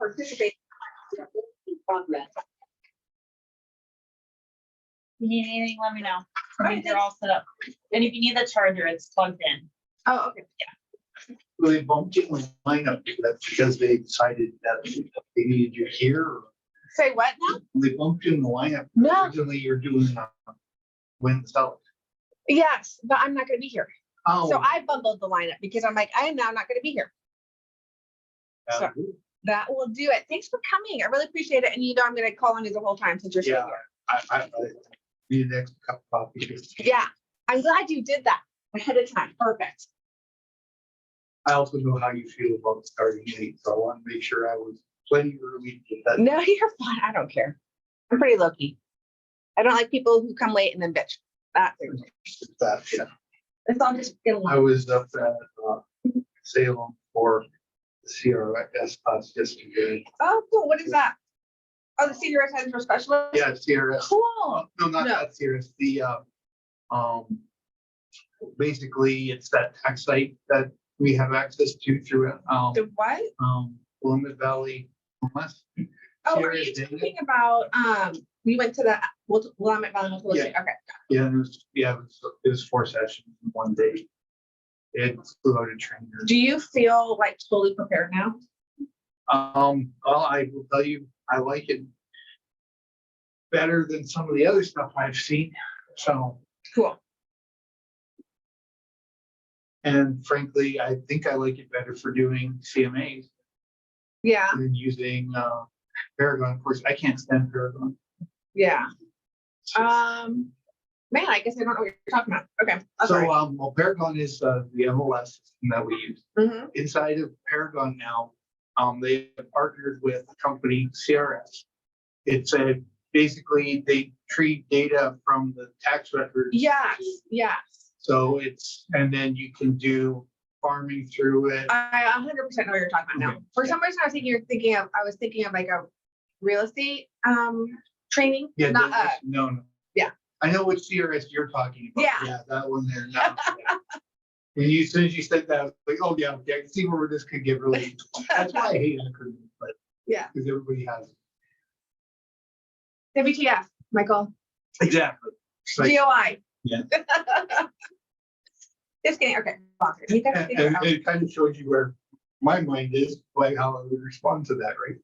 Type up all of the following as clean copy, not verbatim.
participate. If you need anything, let me know. I think you're all set up. And if you need the charger, it's plugged in. Oh, okay. Well, they bumped you in the lineup. That's because they decided that they needed you here. Or Say what now? they bumped you in the lineup. No. Originally, you're doing Win South. Yes, but I'm not gonna be here. Oh. So I bundled the lineup because I'm like, I am now not gonna be here. So that will do it. Thanks for coming. I really appreciate it. And you know, I'm gonna call on you the whole time since you're still Yeah. here. I need an extra cup of coffee. Yeah, I'm glad you did that ahead of time. Perfect. I also know how you feel about starting late, so I want to make sure I was plenty early to get that. No, you're fine. I don't care. I'm pretty low key. I don't like people who come late and then bitch. That's it. Yeah. Let's all just get I along. was up at Salem for the CRS class yesterday. Oh, cool. What is that? Oh, the senior residential specialist? Yeah, CRS. Cool. No, not No. that CRS. The basically it's that tax site that we have access to through The what? Willamette Valley. Homeless. Oh, are you Sierra's talking about, we went to the, Willamette Valley Multiple Yeah. Estate. Okay. Yeah, it was 4 sessions in one day. It flew out a trainer. Do you feel like totally prepared now? Well, I will tell you, I like it better than some of the other stuff I've seen. So, Cool. and frankly, I think I like it better for doing CMAs Yeah, than using Paragon. Of course, I can't stand Paragon. yeah. Man, I guess I don't know what you're talking about. Okay. I'm So, sorry. well, Paragon is the MLS system that we use. Mhm. Inside of Paragon now, they have partnered with a company, CRS. It's basically they treat data from the tax records. Yes, yes. So and then you can do farming through it. I 100% know what you're talking about now. Okay. For some reason, I was thinking of like a real estate training. Yeah, Not no. Yeah. I know which CRS you're talking about. Yeah. Yeah, that one there. No, yeah. As soon as you said that, I was like, oh yeah, okay, I can see where this could get really. That's why I hate acronyms, but Yeah. because everybody has it. WTF, Michael. Exactly. Like, GOI. Yeah. Just kidding. Okay. You guys and figure it out. it kind of shows you where my mind is, like how I would respond to that, right?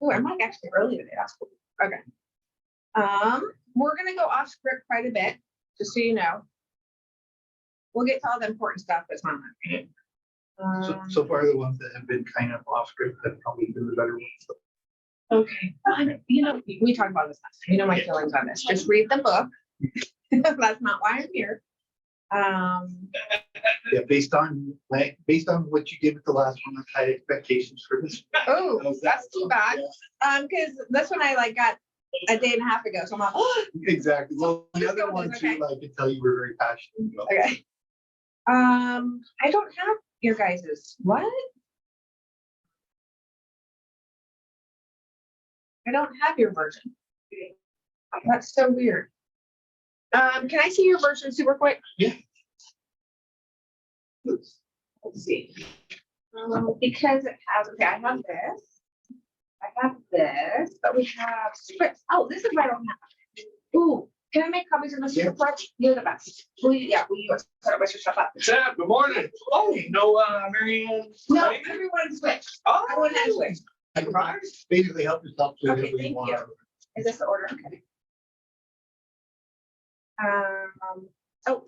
Oh, I'm like actually early today. That's cool. Okay. We're gonna go off script quite a bit, just so you know. We'll get to all the important stuff that's on that. So far, the ones that have been kind of off script have probably been the better ones. Okay. You know, we talked about this last time. You know my feelings on this. Just read the book. That's not why I'm here. Yeah, based on what you did with the last one, I had expectations for this. Oh, that's too bad. Because this one I like got a day and a half ago. So I'm like, oh, Exactly. Well, the Let's other go one with too, it, I could tell you were very passionate about. okay. I don't have your guys's. What? I don't have your version. That's so weird. Can I see your version super quick? Yeah. Let's see. Because it has, okay, I have this. I have this, but we have scripts. Oh, this is what I don't have. Ooh, can I make copies of the super quick? You're the best. Will you set up your stuff up? Sam, good morning. Oh, no, Mary Ann. No, right? everyone switch. Oh, I want to switch. Basically help yourself to Okay, whatever you thank want. you. Is this the order? Okay. Oh,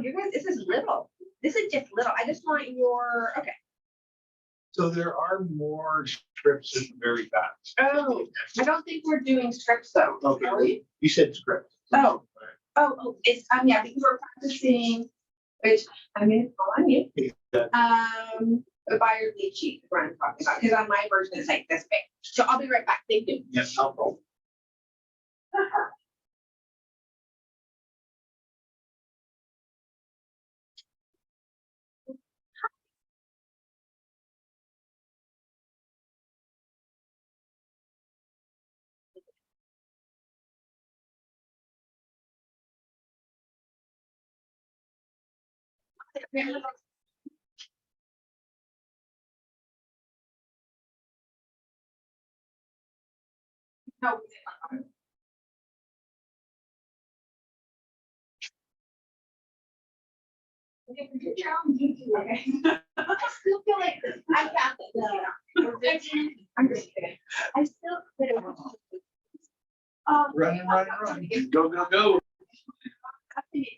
you guys, this is little. This is just little. I just want your, okay. So there are more scripts at the very back. Oh, I don't think we're doing strips though. Okay. Are we? You said script. Oh. It's, yeah, because we're practicing, which I'm gonna call on you. The buyer lead sheet, is what I'm talking about, because on my version it's like this big. So I'll be right back. Thank you. Yes, I'll roll. No. Okay. I still feel like I got the. I'm just kidding. I still feel. Running. Go, go, go.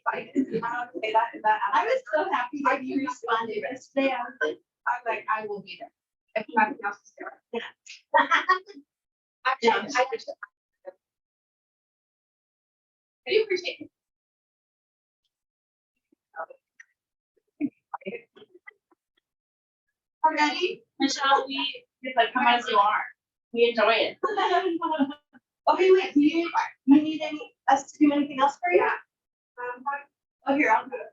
I was so happy that you responded yesterday. I'm like, I will be there. If nothing else is there. Actually, I do appreciate it. Already? Michelle, we, it's like, come as you are. We enjoy it. Okay, wait, do you need us to do anything else for you? Oh, here, I'll do it.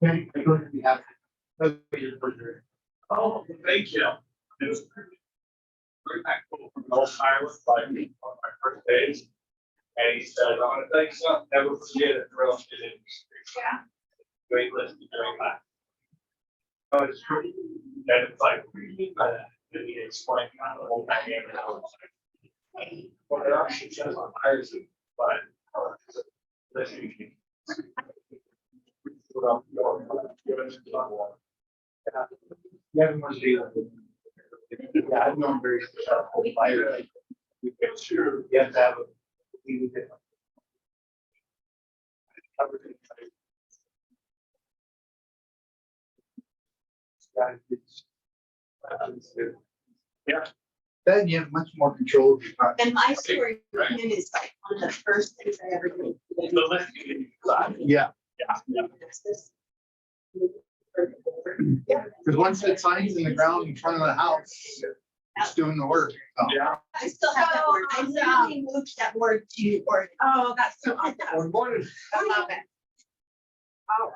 Okay, I'm going to be happy. That's your pleasure. Oh, thank you. It was very thankful from North Island, like, on my first days. And he said, I want to thank you, never forget it, real estate industry. Yeah. Great list, very much. Oh, it's true. And it's like, what do you mean by that? Then he explained kind of the whole dynamic. I was like, well, it actually says on hires, but. Listen. Yeah, I must be. Yeah, I've known very successful buyers. Sure. You have to have a. You need to- Yeah, Yeah. Then you have much more control of your time. And my story with him is like one of the first things I ever did. The listing side. Yeah, Yeah. Yeah. because once that sign's in the ground in front of the house, it's doing the work. So, Yeah. I still have that word. I literally moved that word to Oregon. Oh, that's so awesome. Good morning. I love it. All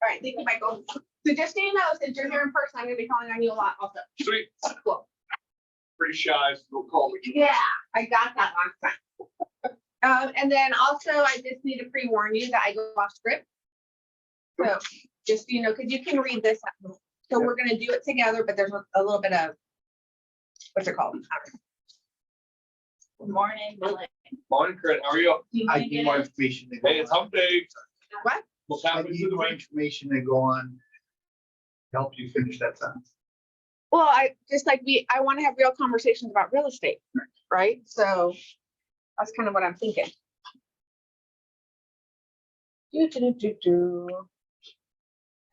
right, thank you, Michael. So just so you know, since you're here in person, I'm gonna be calling on you a lot also. Sweet. Cool. Pretty shy, so don't call me. Yeah, I got that last time. And then also I just need to pre-warn you that I go off script. So just, so you know, because you can read this. So we're gonna do it together, but there's a little bit of, what's it called? Good morning, Billy. Morning, Kurt, how are you? Do you I wanna need get more it? information. to go Hey, it's on. hump day. What? What's I happening need to the more week? information to go on. to Help you finish that sentence. Well, I just like I want to have real conversations about real estate, right? So that's kind of what I'm thinking.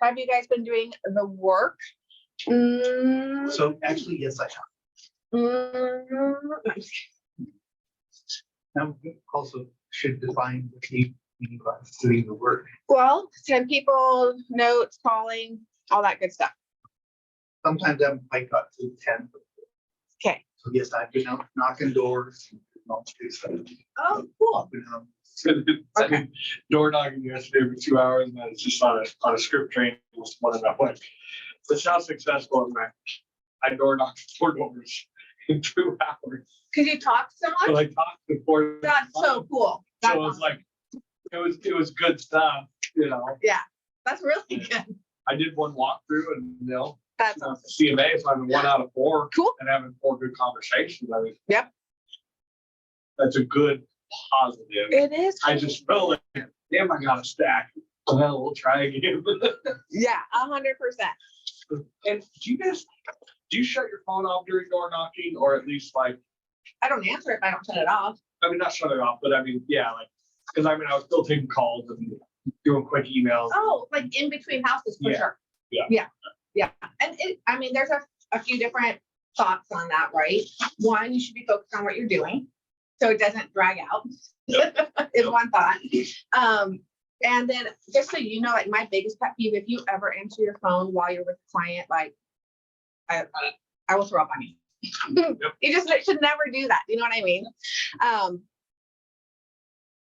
Have you guys been doing the work? So actually, yes, I have. Now, we also should define what you mean by doing the work. Well, send people notes, calling, all that good stuff. Sometimes I got to 10. Okay. So yes, I've been out knocking doors. Oh, cool. Okay. Door knocking yesterday for 2 hours, and then it's just on a script train, just one and a half way. It's not successful, man. I door knocked 4 doors in 2 hours. Cause you talk so So much? I talked to 4. That's so cool. That's So it's awesome. like, it was good stuff, you know. That's really good. I did one walkthrough and, That's awesome. CMA, so I'm 1 out of 4. Cool. And having 4 good conversations. I mean. Yep. That's a good positive. It is. I just felt like, damn, I got a stack. Well, we'll try again. Yeah, 100%. And do you shut your phone off during door knocking, or at least like, I don't answer if I don't turn it off. I mean, not shut it off, but I mean, yeah, like, because I mean, I was still taking calls and doing quick emails. Oh, like in between houses for Yeah. sure. Yeah. Yeah. And I mean, there's a few different thoughts on that, right? One, you should be focused on what you're doing. so it doesn't drag out. Yep. Is one thought. And then just so you know, like my biggest pet peeve, if you ever answer your phone while you're with a client, like I will throw up on you. You just should never do that. You know what I mean?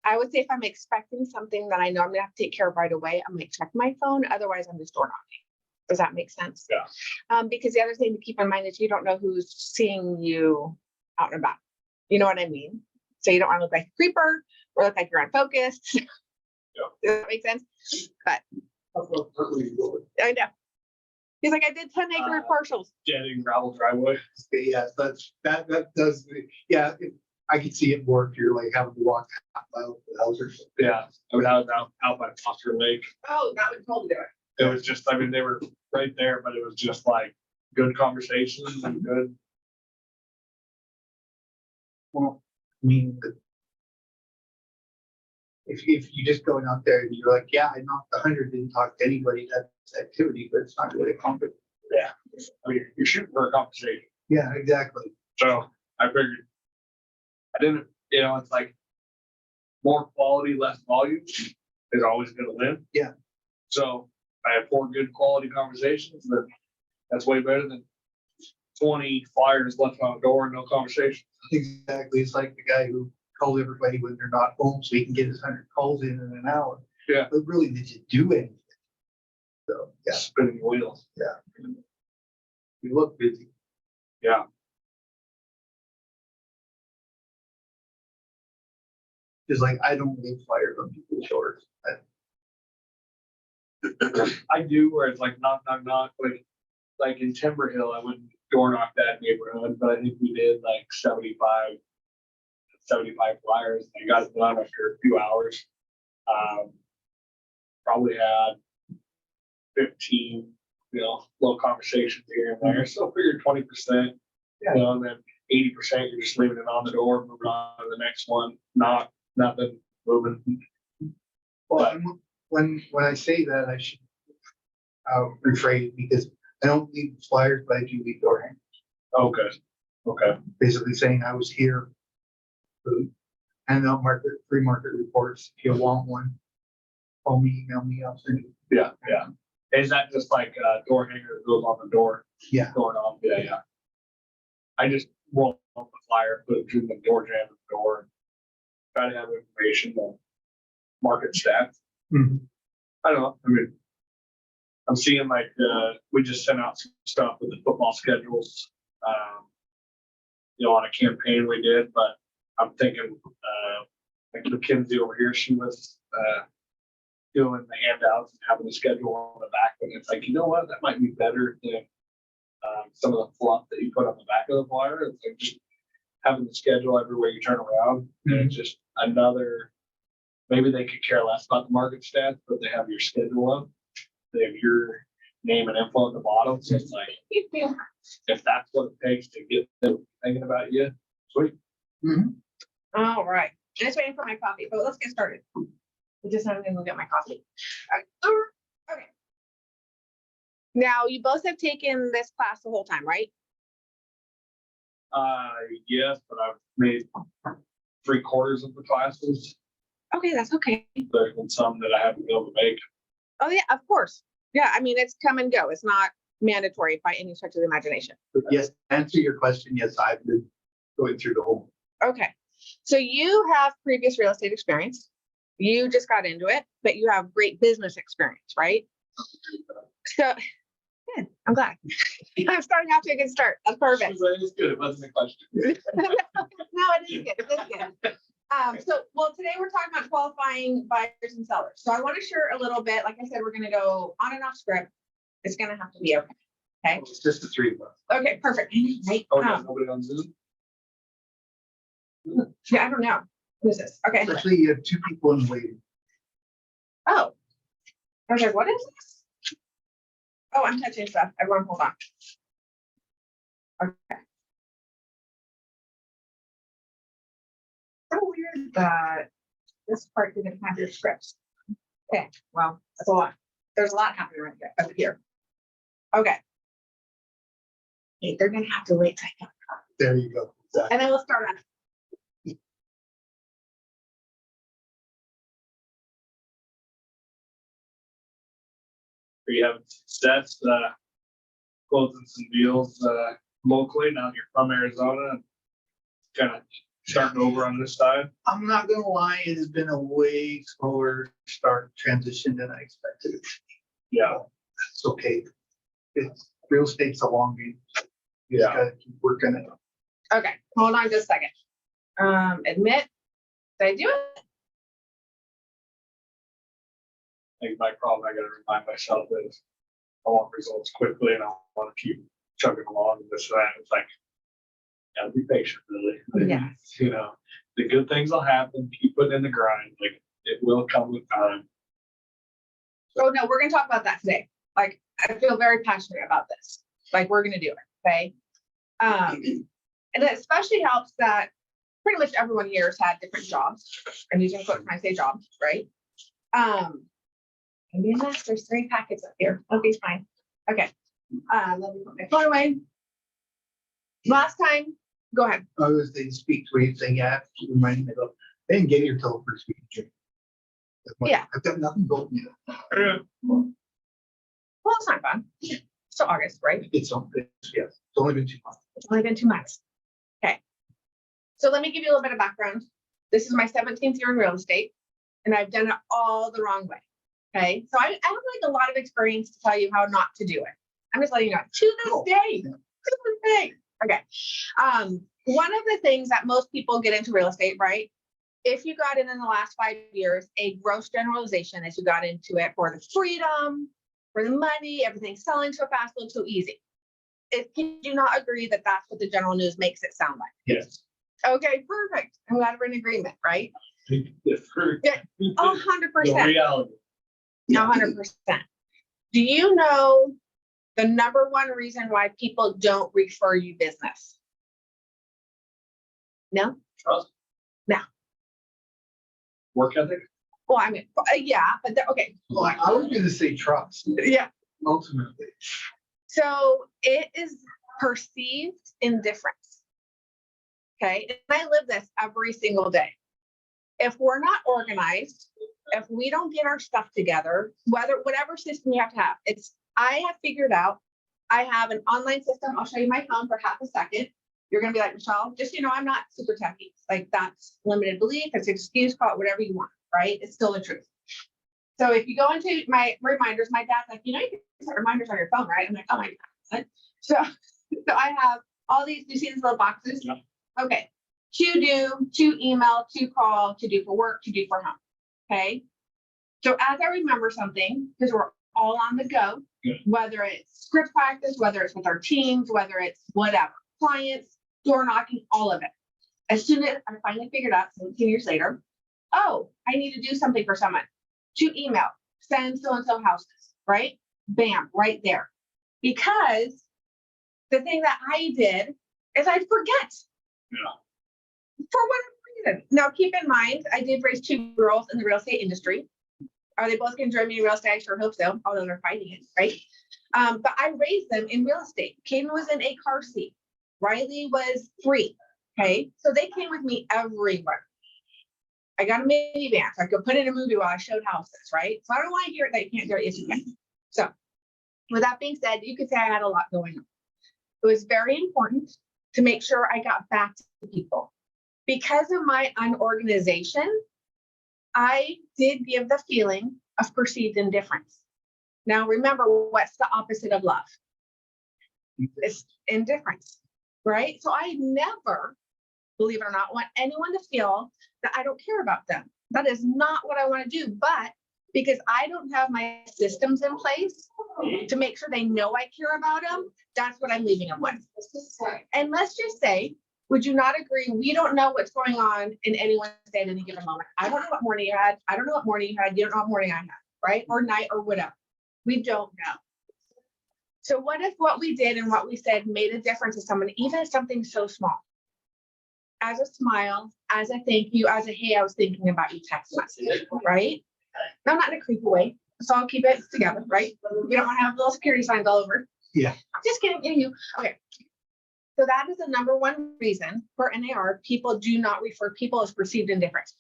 I would say if I'm expecting something that I know I'm gonna have to take care of right away, I'm gonna check my phone. Otherwise, I'm just door knocking. Does that make sense? Yeah. Because the other thing to keep in mind is you don't know who's seeing you out and about. You know what I mean? So you don't want to look like a creeper or look like you're unfocused. Yeah. Does that make sense? But I know. He's like, I did 10-acre partials. Jetting gravel driveway. Yes, that does, yeah, I can see it more if you're like having to walk half mile to the house or something. Yeah, I mean, I was out by Foster Lake. Oh, that would totally do it. It was just, I mean, they were right there, but it was just like good conversations and good. Well, I mean, if you just going out there and you're like, yeah, I knocked 100, didn't talk to anybody, that's activity, but it's not really a company. Yeah, I mean, you're shooting for a conversation. Yeah, exactly. So I figured, I didn't, you know, it's like more quality, less volume is always gonna win. Yeah. So I had 4 good quality conversations, then that's way better than 20 flyers left on the door and no conversation. Exactly. It's like the guy who calls everybody when they're not home so he can get his 100 calls in an hour. Yeah. But really, did you do anything? So, yeah, Spinning wheels. you look busy. Yeah. Just like, I don't leave flyers on people's shores. I do, where it's like knock, knock, knock, like in Timber Hill, I wouldn't door knock that neighborhood, but I think we did like 75 flyers. I got it done after a few hours. Probably had 15, you know, little conversations here and there. So I figured 20%, you know, and then 80% you're just leaving it on the door, moving on to the next one, nothing moving. Well, when I say that, I should rephrase it because I don't leave flyers, but I do leave door hangers. Okay. Basically saying I was here. And they'll free market reports. If you want one, call me, email me, I'll send you. Yeah. Is that just like a door hanger that goes on the door? Yeah. Going on, yeah. I just roll up the flyer, put it through the door jam of the door. Try to have information on market stats. Mhm. I don't know, I mean, I'm seeing like, we just sent out some stuff with the football schedules. You know, on a campaign we did, but I'm thinking, like Mackenzie over here, she was, doing the handouts and having the schedule on the back, and it's like, you know what, that might be better than some of the fluff that you put on the back of the flyer. It's like just having the schedule everywhere you turn around, and it's just another, maybe they could care less about the market stats, but they have your schedule up. They have your name and info at the bottom, so it's like, if that's what it takes to get them thinking about you, sweet. All right. Just waiting for my coffee, but let's get started. I just have to go get my coffee. Okay. Now, you both have taken this class the whole time, right? Yes, but I've made 3/4 of the classes. Okay, that's okay. There's been some that I haven't been able to make. Oh, yeah, of course. Yeah, I mean, it's come and go. It's not mandatory by any stretch of the imagination. But yes, answer your question. Yes, I've been going through the whole. Okay. So you have previous real estate experience. You just got into it, but you have great business experience, right? So, good. I'm glad. I'm starting off to a good start. That's perfect. It was good, it wasn't a question. No, it is good. It is good. Well, today we're talking about qualifying buyers and sellers. So I want to share a little bit. Like I said, we're going to go on and off script. It's going to have to be okay. Okay. It's just the 3 of us. Okay. Perfect. Right. Oh, yeah, nobody on Zoom? Yeah, I don't know. Who's this? Okay. Actually, you have 2 people in waiting. Oh. I was like, what is this? Oh, I'm touching stuff. Everyone hold on. Okay. So weird that this part didn't have your scripts. Okay, well, that's a lot. There's a lot happening right here, over here. Okay. Okay, they're gonna have to wait till I come. There you go. Exactly. And then we'll start on. you have success, closing some deals, locally, now that you're from Arizona, and kind of starting over on this side? I'm not gonna lie, it has been a way slower start transition than I expected. Yeah, It's okay. It's real estate's a long game. You just Yeah. gotta keep working it. Okay, hold on just a second. Admit, did I do it? I think my problem I gotta remind myself is I want results quickly and I want to keep chugging along and this and that. It's like, gotta be patient, really. Yeah. You know, the good things will happen, keep putting in the grind, like, it will come with time. Oh, no, we're gonna talk about that today. Like, I feel very passionate about this. Like, we're gonna do it, okay? And it especially helps that pretty much everyone here has had different jobs. I'm using quotes when I say jobs, right? Maybe a mess, there's 3 packets up here. Okay, fine. Okay. Let me put my phone away. Last time, go ahead. I was they speak to me saying, yeah, remind me of, they didn't get here till the first week of June. Yeah. I've got nothing built yet. Well, it's not fun. It's still August, right? It's something, yes, it's only been 2 months. It's only been 2 months. Okay. So let me give you a little bit of background. This is my 17th year in real estate, and I've done it all the wrong way. Okay. So I have like a lot of experience to tell you how not to do it. I'm just letting you know to this day. To this day. Okay. One of the things that most people get into real estate, right? If you got in the last 5 years, a gross generalization is you got into it for the freedom, for the money, everything's selling so fast, and so easy. If you do not agree that that's what the general news makes it sound like. Yes. Okay, perfect. I'm glad we're in agreement, right? Yeah. 100%. Reality. 100%. Do you know the number one reason why people don't refer you business? No? Trust. No. Work ethic. Well, I mean, yeah, but okay. Well, I was gonna say trust, Yeah. ultimately. So it is perceived indifference. Okay. And I live this every single day. If we're not organized, if we don't get our stuff together, whatever system you have to have, I have figured out, I have an online system. I'll show you my phone for half a second. You're going to be like, Michelle, just, you know, I'm not super techie. Like that's limited belief. It's excuse, call it whatever you want, right? It's still the truth. So if you go into my reminders, my dad's like, you know, you can set reminders on your phone, right? I'm like, oh my God. So I have all these, you see these little boxes? Yeah. Okay. To do, to email, to call, to do for work, to do for home. Okay. So as I remember something, because we're all on the go, whether it's script practice, whether it's with our teams, whether it's whatever, clients, door knocking, all of it. As soon as I finally figured out 17 years later, oh, I need to do something for someone. To email, send so-and-so houses, right? Bam, right there. Because the thing that I did is I forget. Yeah. For whatever reason. Now, keep in mind, I did raise 2 girls in the real estate industry. Are they both going to join me in real estate? I sure hope so, although they're fighting it, right? But I raised them in real estate. Caden was in a car seat. Riley was 3. Okay. So they came with me everywhere. I got a minivan, so I could put in a movie while I showed houses, right? So I don't want to hear it that you can't do it. Yes, you can. So with that being said, you could say I had a lot going on. It was very important to make sure I got back to people. Because of my unorganization, I did give the feeling of perceived indifference. Now, remember, what's the opposite of love? It's indifference, right? So I never, believe it or not, want anyone to feel that I don't care about them. That is not what I want to do. But because I don't have my systems in place to make sure they know I care about them, that's what I'm leaving them with. And let's just say, would you not agree? We don't know what's going on in anyone's day at any given moment. I don't know what morning you had. I don't know what morning you had. You don't know what morning I had, right? Or night or whatever. We don't know. So what if what we did and what we said made a difference to someone, even something so small? As a smile, as a thank you, as a, hey, I was thinking about you text message, right? No, not in a creepy way. So I'll keep it together, right? We don't want to have little security signs all over. Yeah. Just kidding, you. Okay. So that is the number one reason for NAR, people do not refer people as perceived indifference.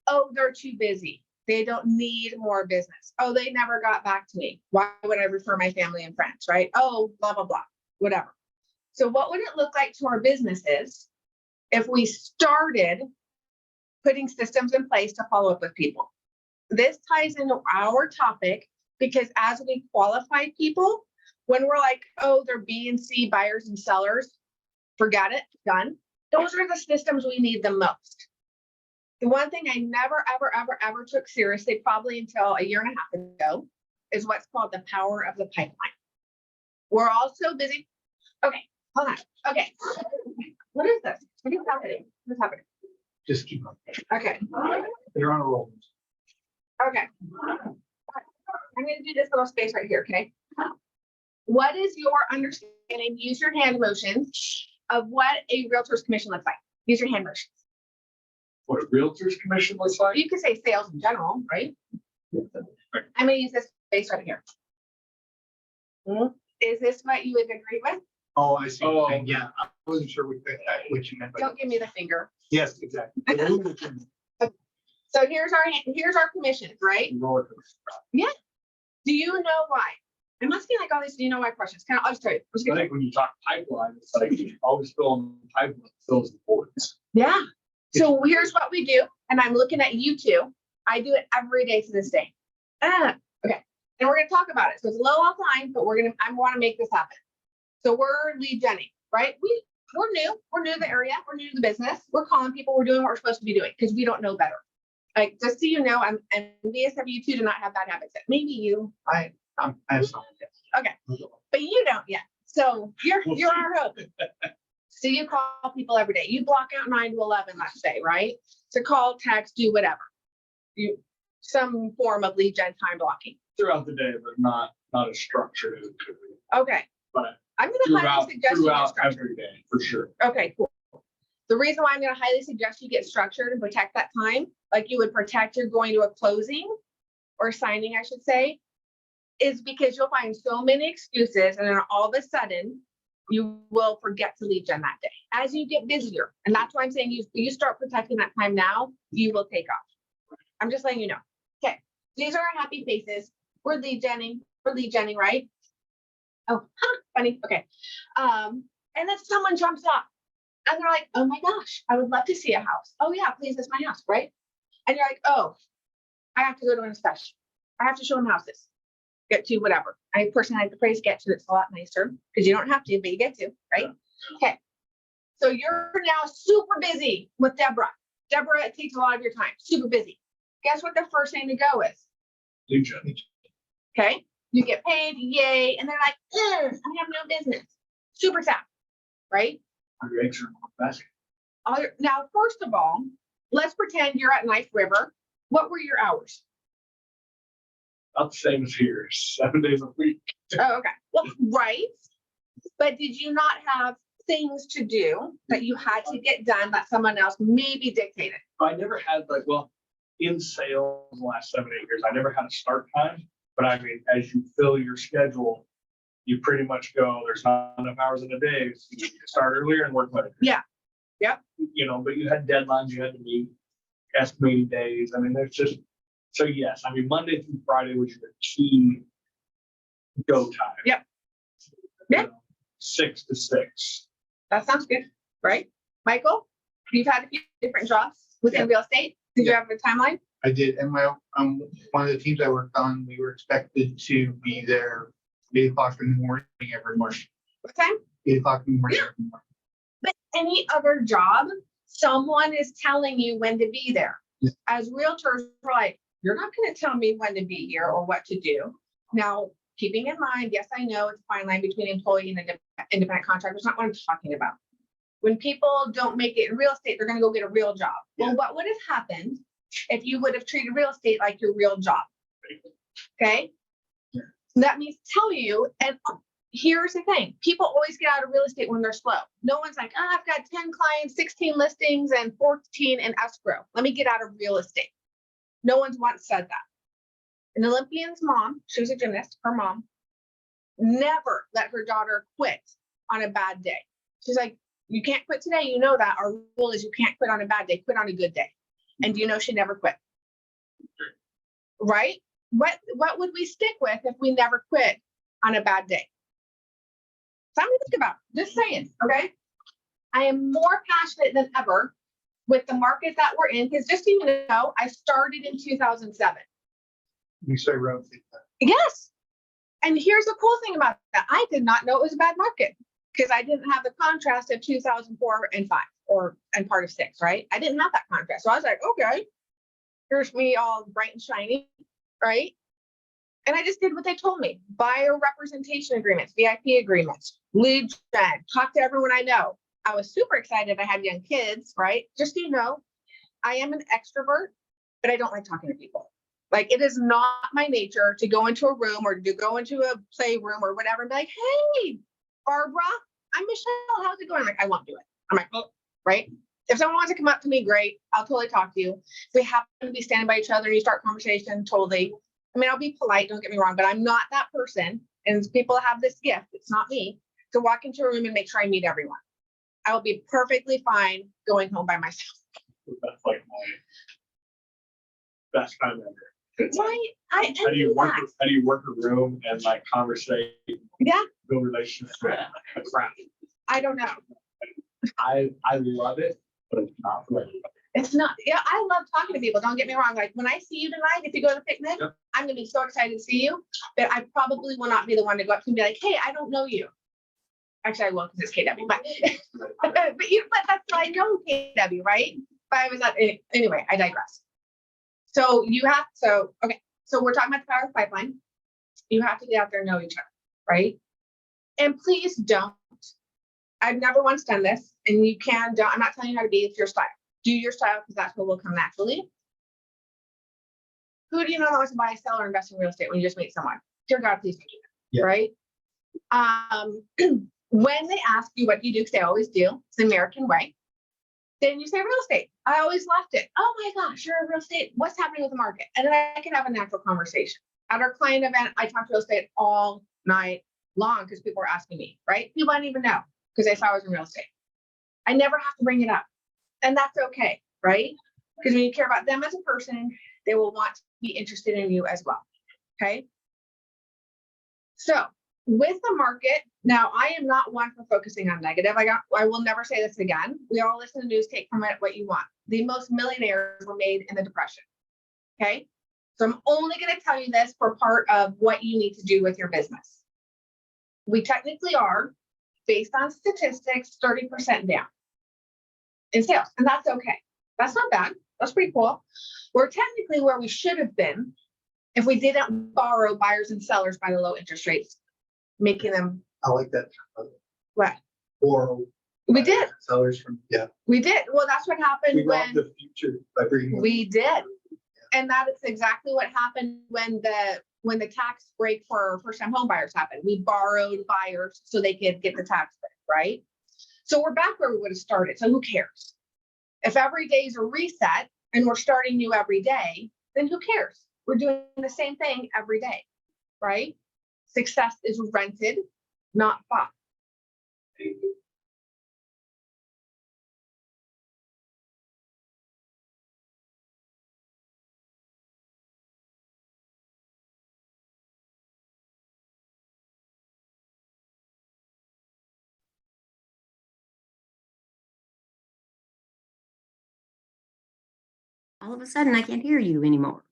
Oh, they're too busy. They don't need more business. Oh, they never got back to me. Why would I refer my family and friends, right? Oh, blah, blah, blah, whatever. So what would it look like to our businesses if we started putting systems in place to follow up with people? This ties into our topic because as we qualify people, when we're like, oh, they're B and C buyers and sellers, forget it, done. Those are the systems we need the most. The one thing I never, ever, ever, ever took seriously, probably until a year and a half ago, is what's called the power of the pipeline. We're all so busy. Okay, hold on. Okay. What is this? What is happening? What's happening? Just keep on. Okay. They're on a roll. Okay. I'm gonna do this little space right here, okay? What is your understanding? Use your hand motions of what a realtor's commission looks like. Use your hand motions. What a realtor's commission looks like? You could say sales in general, right? I'm gonna use this space right here. Is this what you would agree with? Oh, I see. Oh. And yeah, I wasn't sure what you meant by that. Don't give me the finger. Yes, exactly. So here's our commissions, right? Do you know why? I'm asking like all these, do you know why questions? I'll just tell you. I think when you talk pipeline, it's like you always fill in the pipeline, fills the voids. Yeah. So here's what we do, and I'm looking at you two. I do it every day to this day. Okay. And we're gonna talk about it. So it's a little offline, but I want to make this happen. So we're lead genning, right? We're new. We're new to the area. We're new to the business. We're calling people. We're doing what we're supposed to be doing because we don't know better. Like, just so you know, I'm envious of you two to not have bad habits. Maybe you. I have something. Okay. But you don't yet. So you're We'll our hope. So you call people every day. You block out 9 to 11, let's say, right? To call, text, do whatever. Some form of lead gen time blocking. Throughout the day, but not as structured as it could be. Okay. But I'm going to highly suggest you get throughout structured. every day, for sure. Okay, cool. The reason why I'm going to highly suggest you get structured and protect that time, like you would protect your going to a closing or signing, I should say, is because you'll find so many excuses and then all of a sudden you will forget to lead gen that day as you get busier. And that's why I'm saying you start protecting that time now, you will take off. I'm just letting you know. Okay, these are our happy faces. We're lead genning, right? Oh, funny. Okay. And then someone jumps up and they're like, oh my gosh, I would love to see a house. Oh yeah, please, it's my house, right? And you're like, oh, I have to go to an inspection. I have to show them houses. Get to whatever. I personally like the phrase get to. It's a lot nicer because you don't have to, but you get to, right? Okay. So you're now super busy with Deborah. Deborah, it takes a lot of your time. Super busy. Guess what the first thing to go is? Lead gen. Okay. You get paid, yay. And they're like, I have no business. Super sad, right? Your eggs are in the basket. Now, first of all, let's pretend you're at Knife River. What were your hours? Not the same as here, 7 days a week. Oh, okay. Well, right. But did you not have things to do that you had to get done that someone else maybe dictated? I never had in sales in the last 7, 8 years, I never had a start time. But I mean, as you fill your schedule, you pretty much go, there's not enough hours in a day. So you start earlier and work later. Yeah. Yep. But you had deadlines you had to meet, estimating days. I mean, so yes, I mean, Monday through Friday was your key go time. Yep. Yep. 6 to 6. That sounds good, right? Michael, you've had a few different jobs within real estate. Did you have a timeline? I did. And one of the teams I worked on, we were expected to be there 8 o'clock in the morning every morning. What time? 8 o'clock in the morning every morning. But any other job, someone is telling you when to be there. Yeah. As realtors, we're like, you're not going to tell me when to be here or what to do. Now, keeping in mind, yes, I know it's a fine line between employee and independent contractor. It's not what I'm talking about. When people don't make it in real estate, they're going to go get a real job. Yeah. Well, what would have happened if you would have treated real estate like your real job? Okay. Yeah. Let me tell you, and here's the thing. People always get out of real estate when they're slow. No one's like, I've got 10 clients, 16 listings, and 14 in escrow. Let me get out of real estate. No one's once said that. An Olympian's mom, she was a gymnast, her mom, never let her daughter quit on a bad day. She's like, you can't quit today. You know that. Our rule is you can't quit on a bad day, quit on a good day. And do you know she never quit? right? What would we stick with if we never quit on a bad day? Something to think about, just saying, okay? I am more passionate than ever with the market that we're in, because just so you know, I started in 2007. You say real estate. Yes. And here's the cool thing about that. I did not know it was a bad market because I didn't have the contrast of 2004 and 5 and part of 6, right? I didn't have that contrast. So I was like, okay, here's me all bright and shiny, right? And I just did what they told me. Buyer representation agreements, VIP agreements, lead gen, talk to everyone I know. I was super excited. I had young kids, right? Just so you know, I am an extrovert, but I don't like talking to people. Like, it is not my nature to go into a room or to go into a playroom or whatever and be like, hey, Barbara, I'm Michelle. How's it going? Like, I won't do it. I'm like, oh, right? If someone wants to come up to me, great. I'll totally talk to you. If we happen to be standing by each other and you start conversation, totally. I mean, I'll be polite, don't get me wrong, but I'm not that person. And people have this gift, it's not me, to walk into a room and make sure I meet everyone. I will be perfectly fine going home by myself. That's like my best time ever. It's like, Right? I how do you envy work? that. How do you work a room and like conversate, Yeah, build relationships? A crap. I don't know. I love it, but it's not for everybody. It's not, yeah, I love talking to people. Don't get me wrong. Like, when I see you tonight, if you go to the picnic, Yep. I'm gonna be so excited to see you, but I probably will not be the one to go up to and be like, hey, I don't know you. Actually, I will, because it's KW, but but that's what I know KW, right? But I was not, anyway, I digress. So okay, so we're talking about the power pipeline. You have to get out there and know each other, right? And please don't. I've never once done this, and you don't. I'm not telling you how to be. It's your style. Do your style, because that's what will come naturally. Who do you know that wants to buy, sell, or invest in real estate when you just meet someone? Dear God, please do that, Yeah. right? When they ask you what you do, because they always do, it's the American way, then you say real estate. I always left it. Oh my gosh, you're in real estate. What's happening with the market? And then I can have a natural conversation. At our client event, I talked real estate all night long because people were asking me, right? People I didn't even know because they saw I was in real estate. I never have to bring it up. And that's okay, right? Because when you care about them as a person, they will want to be interested in you as well. Okay. So with the market, now I am not one for focusing on negative. I will never say this again. We all listen to news, take from it what you want. The most millionaires were made in the Depression. Okay. So I'm only going to tell you this for part of what you need to do with your business. We technically are, based on statistics, 30% down in sales. And that's okay. That's not bad. That's pretty cool. We're technically where we should have been if we didn't borrow buyers and sellers by the low interest rates, making them I like that. what? Or We did. sellers from, yeah. We did. Well, that's what happened We robbed when the future by bringing. we did. And that is exactly what happened when the tax break for first-time home buyers happened. We borrowed buyers so they could get the tax break, right? So we're back where we would have started. So who cares? If every day is a reset and we're starting new every day, then who cares? We're doing the same thing every day, right? Success is rented, not bought. All of a sudden, I can't hear you anymore.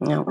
No.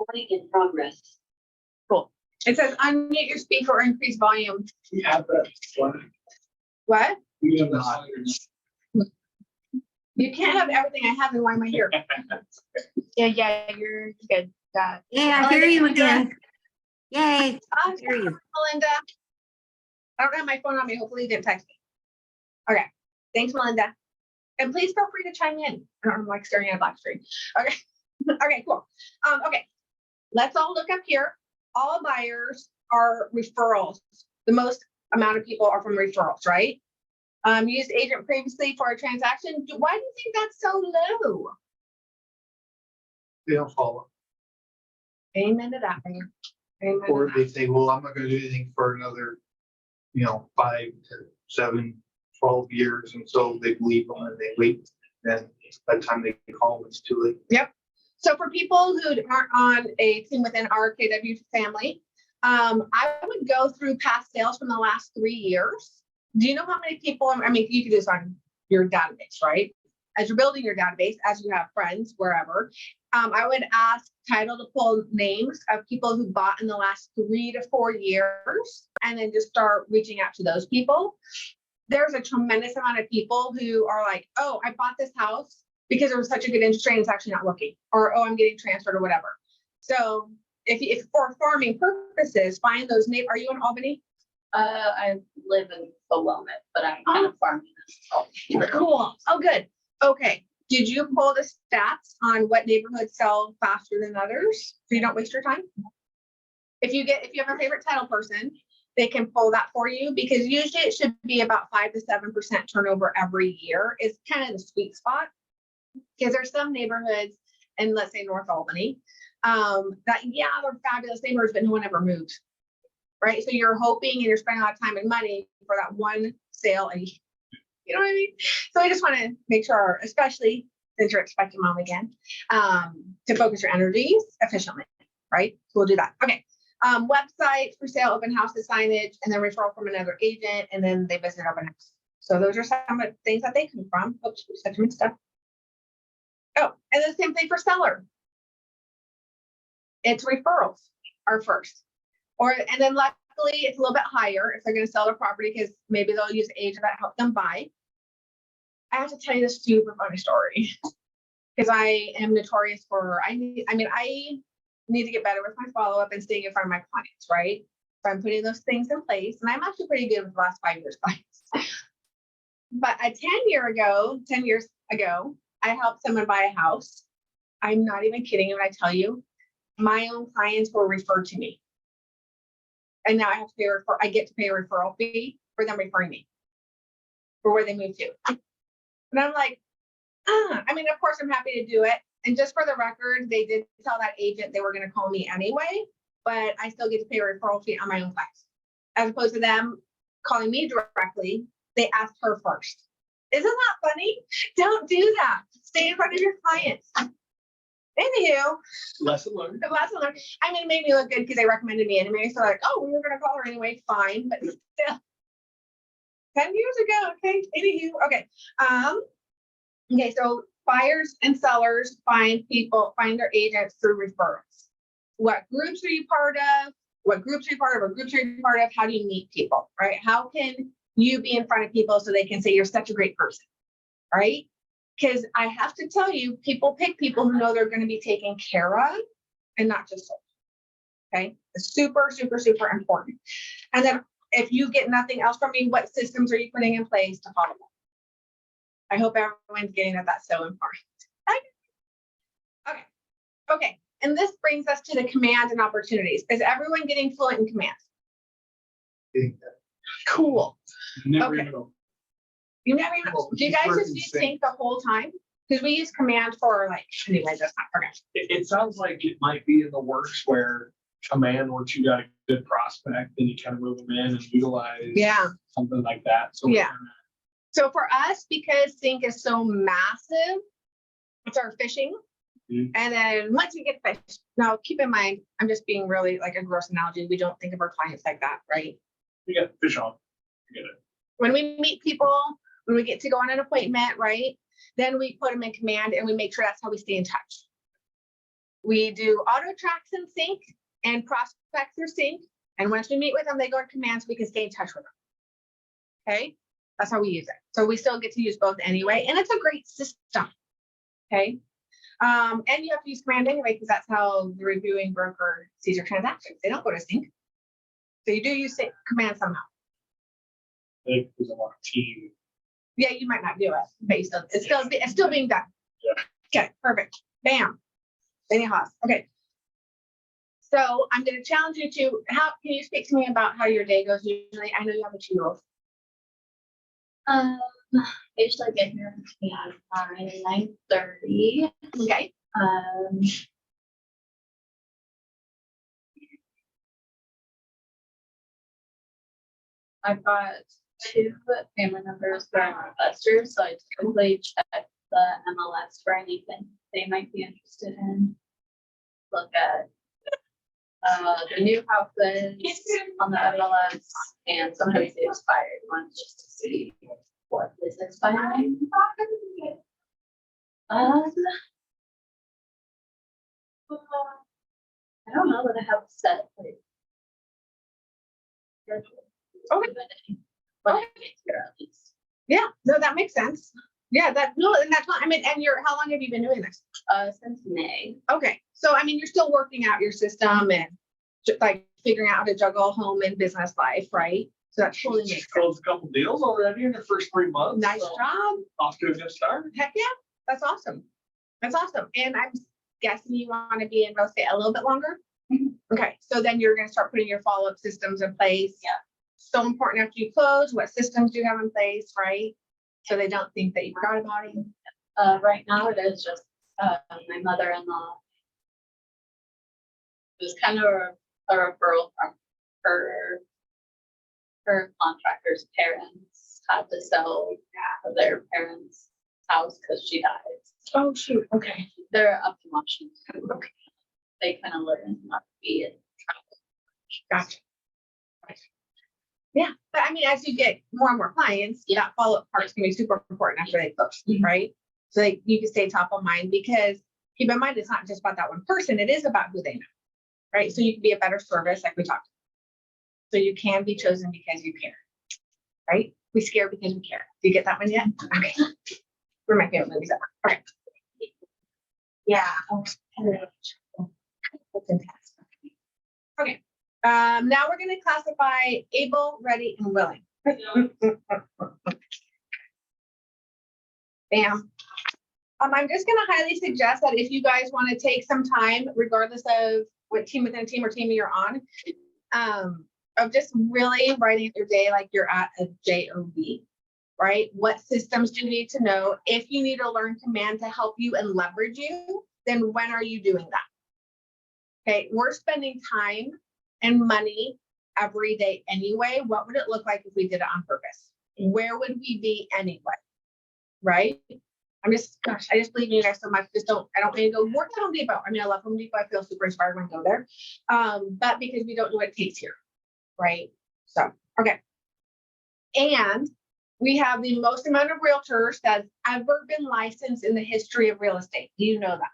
Recording in progress. Cool. It says unmute your speaker or increase volume. We have that one. What? We have not. You can't have everything I have, and why am I here? Yeah, you're good. Yeah, I hear you again. Yay, I hear you. Melinda. I don't have my phone on me. Hopefully you didn't text me. Okay. Thanks, Melinda. And please feel free to chime in. I don't like staring at a black screen. Okay. Okay, cool. Okay. Let's all look up here. All buyers are referrals. The most amount of people are from referrals, right? Used agent previously for a transaction. Why do you think that's so low? They don't follow. Amen to that. Man. Amen to Or that. they say, well, I'm not gonna do anything for another, 5 to 7, 12 years, and so they leave them and they wait. Then by the time they call, it's too late. Yep. So for people who aren't on a team within our KW family, I would go through past sales from the last 3 years. Do you know how many people, I mean, you can do this on your database, right? As you're building your database, as you have friends, wherever, I would ask title to pull names of people who bought in the last 3 to 4 years, and then just start reaching out to those people. There's a tremendous amount of people who are like, oh, I bought this house because it was such a good interest rate, it's actually not working, or, oh, I'm getting transferred or whatever. So if for farming purposes, find those names. Are you in Albany? I live in Willamette, but I'm kind of farming. Cool. Oh, good. Okay. Did you pull the stats on what neighborhoods sell faster than others so you don't waste your time? If you have a favorite title person, they can pull that for you, because usually it should be about 5 to 7% turnover every year is kind of the sweet spot. Because there's some neighborhoods in, let's say, North Albany, that, yeah, they're fabulous neighborhoods, but no one ever moves. Right. So you're hoping and you're spending a lot of time and money for that one sale. And you know what I mean? So I just want to make sure, especially since you're expecting mom again, to focus your energies efficiently. Right. So we'll do that. Okay. Website for sale, open houses, signage, and then referral from another agent. And then they visit open house. So those are some of the things that they come from. Oops, such good stuff. Oh, and the same thing for seller. It's referrals are first. And then luckily it's a little bit higher if they're going to sell their property, because maybe they'll use agent that help them buy. I have to tell you this super funny story, because I am notorious for, I need to get better with my follow-up and staying in front of my clients, right? So I'm putting those things in place, and I'm actually pretty good with the last 5 years clients. But 10 years ago, I helped someone buy a house. I'm not even kidding when I tell you, my own clients were referred to me. And now I have to I get to pay a referral fee for them referring me for where they moved to. And I'm like, of course I'm happy to do it. And just for the record, they did tell that agent they were going to call me anyway, but I still get to pay a referral fee on my own class. As opposed to them calling me directly, they asked her first. Isn't that funny? Don't do that. Stay in front of your clients. Anywho, Lesson learned. It made me look good because they recommended me anyway. So like, oh, we were going to call her anyway. Fine. But still, 10 years ago. Okay. Anywho. Okay. Okay. So buyers and sellers find their agents through referrals. What groups are you part of? What groups are you part of? How do you meet people, right? How can you be in front of people so they can say you're such a great person, right? Because I have to tell you, people pick people who know they're going to be taken care of and not just sold. Okay. It's super, super, super important. And then if you get nothing else from me, what systems are you putting in place to follow up? I hope everyone's getting that. That's so important. Okay. And this brings us to the command and opportunities. Is everyone getting fluent in command? Cool. Never Okay. even know. You never even, do you guys just use sync the whole time? Because we use command for anyway, that's not okay. It sounds like it might be in the works where command, once you got a good prospect, then you kind of move them in and utilize something like that. So Yeah. So for us, because sync is so massive, it's our fishing. Mhm. And then once we get fish, now keep in mind, I'm just being really like a gross analogy. We don't think of our clients like that, right? You got fish on. You get it. When we meet people, when we get to go on an appointment, right? Then we put them in command and we make sure that's how we stay in touch. We do auto tracks in sync and prospects are sync. And once we meet with them, they go in commands, we can stay in touch with them. Okay, that's how we use it. So we still get to use both anyway, and it's a great system. Okay. And you have to use command anyway, because that's how the reviewing broker sees your transactions. They don't go to sync. So you do use command somehow. I think there's a lot of team. Yeah, you might not do it, but you still, it's still being done. Okay, perfect. Bam. Anyhow, okay. So I'm going to challenge you to, can you speak to me about how your day goes usually? I know you have a 2-year-old. I usually get here between 9:30. Okay. I've got 2 family members that are investors, so I typically check the MLS for anything they might be interested in. Look at the new houses on the MLS, and sometimes the expired ones just to see what is expiring. I don't know that I have a set like schedule. Okay. But I get here at least. Yeah, no, that makes sense. Yeah, and that's not, I mean, and how long have you been doing this? Since May. Okay, so I mean, you're still working out your system and like figuring out how to juggle home and business life, right? So that totally makes sense. Closed a couple deals already in the first 3 months. Nice so job. Off to a good start. Heck yeah, that's awesome. That's awesome. And I'm guessing you want to be in real estate a little bit longer. Okay, so then you're going to start putting your follow-up systems in place. Yeah. So important after you close, what systems do you have in place, right? So they don't think that you forgot about it. Right now it is just my mother-in-law. It was kind of a referral from her contractor's parents had to sell their parents' house because she died. Oh, shoot. Okay. They're up in Washington. Okay. They kind of learn not to be in trouble. Gotcha. Yeah, but I mean, as you get more and more clients, that follow-up part is going to be super important after they close, right? So like, you can stay top of mind, because keep in mind, it's not just about that one person. It is about who they know, right? So you can be a better service, like we talked about. So you can be chosen because you care, right? We scare because we care. Do you get that one yet? Okay. We're my favorite movies ever. All right. Yeah. Fantastic. Okay. Now we're going to classify able, ready, and willing. Bam. I'm just going to highly suggest that if you guys want to take some time, regardless of what team within a team or team you're on, of just really writing your day like you're at a job, right? What systems do you need to know? If you need to learn command to help you and leverage you, then when are you doing that? Okay, we're spending time and money every day anyway. What would it look like if we did it on purpose? Where would we be anyway? Right? I just believe in you guys so much. I don't want to go work at Home Depot. I mean, I love Home Depot. I feel super inspired when I go there. But because we don't know what it takes here. Right? So, okay. And we have the most amount of realtors that's ever been licensed in the history of real estate. Do you know that?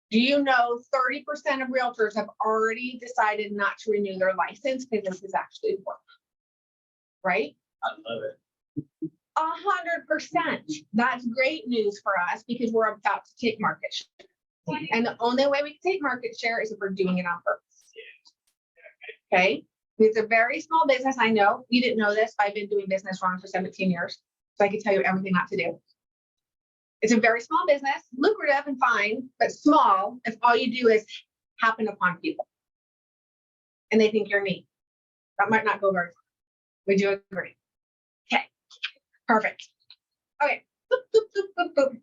Do you know 30% of realtors have already decided not to renew their license because this is actually work? Right? I love it. 100%. That's great news for us because we're about to take market share. And the only way we can take market share is if we're doing it on purpose. Okay? It's a very small business. I know you didn't know this, but I've been doing business wrong for 17 years. So I can tell you everything not to do. It's a very small business, lucrative and fine, but small if all you do is happen upon people. And they think you're neat. That might not go very far. Would you agree? Okay, perfect. Okay, boop, boop, boop, boop, boop.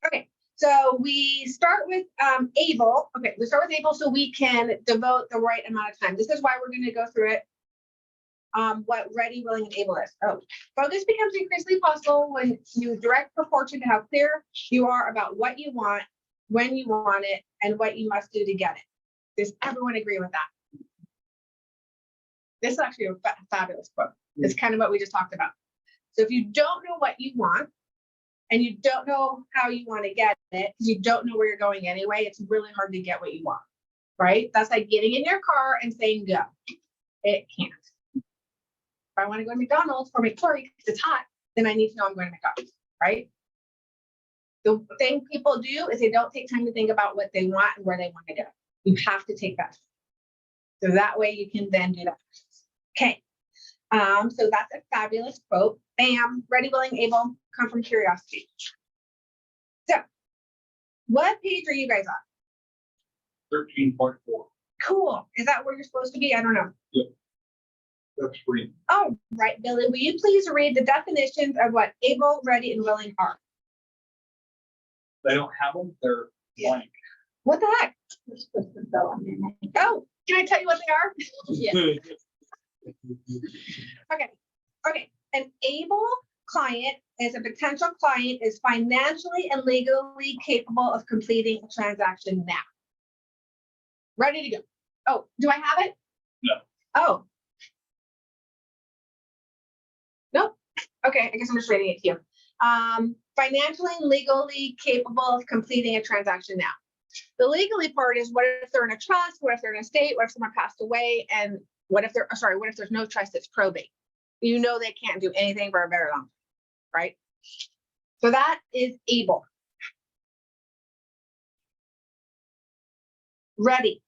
Okay, so we start with able. Okay, we start with able so we can devote the right amount of time. This is why we're going to go through it. What ready, willing, and able is. Oh, focus becomes increasingly possible when you direct proportion to how clear you are about what you want, when you want it, and what you must do to get it. Does everyone agree with that? This is actually a fabulous quote. It's kind of what we just talked about. So if you don't know what you want, and you don't know how you want to get it, because you don't know where you're going anyway, it's really hard to get what you want, right? That's like getting in your car and saying go. It can't. If I want to go to McDonald's or McFlurry because it's hot, then I need to know I'm going to McDonald's, right? The thing people do is they don't take time to think about what they want and where they want to go. You have to take that. So that way you can then do that. Okay. So that's a fabulous quote. Bam, ready, willing, able, come from curiosity. So what page are you guys on? 13.4. Cool. Is that where you're supposed to be? I don't know. That's free. Oh, right, Billy, will you please read the definitions of what able, ready, and willing are? They don't have them, they're blank. What the heck? We're supposed to fill in your name. Oh, can I tell you what they are? Yeah. Okay, okay. An able client is a potential client is financially and legally capable of completing a transaction now. Ready to go. Oh, do I have it? No. Oh. Nope. Okay, I guess I'm just reading it to you. Financially and legally capable of completing a transaction now. The legally part is what if they're in a trust, what if they're in a state, what if someone passed away, and what if what if there's no trust, it's probate. You know they can't do anything for a very long time, right? So that is able. Ready.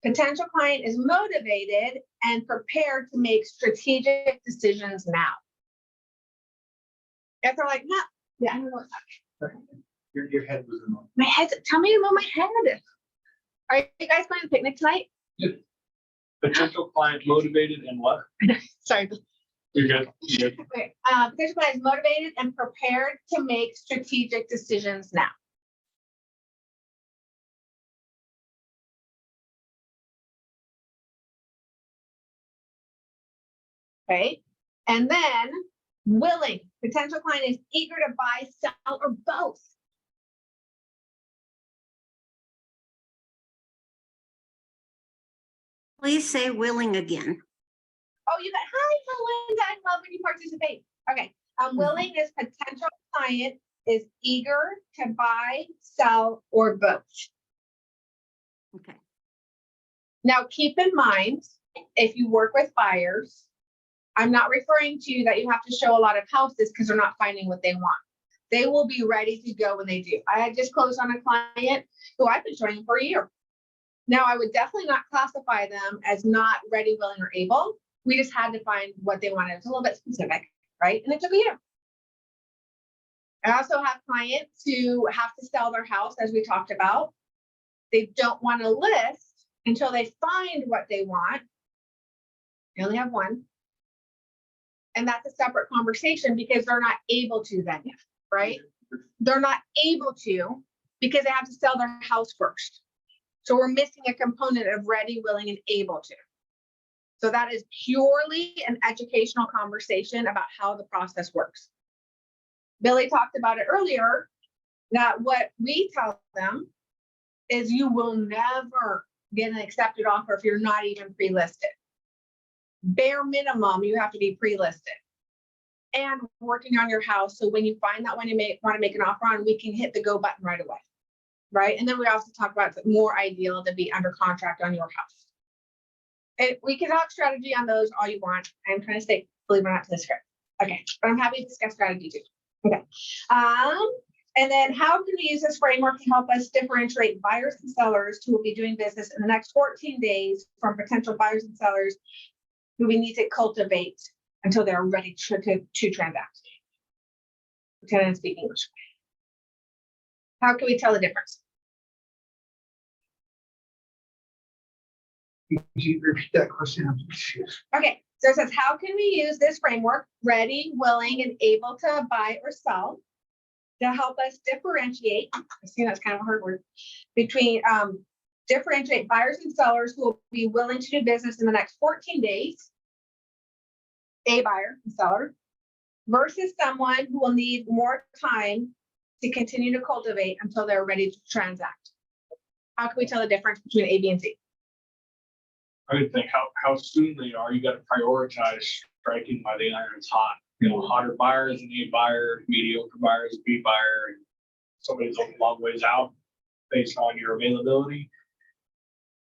Potential client is motivated and prepared to make strategic decisions now. If they're like, no, yeah, I don't know what's happening. Your head was in on. My head, tell me to move my head. Are you guys going to picnic tonight? Potential client motivated and what? Sorry. You're good. You're good. Okay. Potential client is motivated and prepared to make strategic decisions now. Okay. And then willing. Potential client is eager to buy, sell, or both. Please say willing again. Oh, you got, hi, Melinda. I love when you participate. Okay. Willing is potential client is eager to buy, sell, or both. Okay. Now, keep in mind, if you work with buyers, I'm not referring to that you have to show a lot of houses because they're not finding what they want. They will be ready to go when they do. I had just closed on a client who I've been showing for a year. Now, I would definitely not classify them as not ready, willing, or able. We just had to find what they wanted. It's a little bit specific, right? And it took a year. I also have clients who have to sell their house, as we talked about. They don't want to list until they find what they want. They only have one. And that's a separate conversation because they're not able to then, right? They're not able to because they have to sell their house first. So we're missing a component of ready, willing, and able to. So that is purely an educational conversation about how the process works. Billy talked about it earlier, that what we tell them is you will never get an accepted offer if you're not even pre-listed. Bare minimum, you have to be pre-listed and working on your house. So when you find that one you want to make an offer on, we can hit the go button right away, right? And then we also talk about it's more ideal to be under contract on your house. And we can talk strategy on those all you want. I'm trying to stay, believe it or not, to the script. Okay, but I'm happy to discuss strategy too. Okay. And then how can we use this framework to help us differentiate buyers and sellers who will be doing business in the next 14 days from potential buyers and sellers who we need to cultivate until they're ready to transact? Lieutenant, speak English. How can we tell the difference? Can you repeat that question? I'm confused. Okay, so it says, how can we use this framework, ready, willing, and able to buy or sell, to help us differentiate, I see that's kind of a hard word, between differentiate buyers and sellers who will be willing to do business in the next 14 days, a buyer and seller, versus someone who will need more time to continue to cultivate until they're ready to transact? How can we tell the difference between A, B, and C? I would think how soon they are, you gotta prioritize striking while the iron's hot. you know, hotter buyer is an A buyer, mediocre buyer is a B buyer, and somebody's a long ways out based on your availability.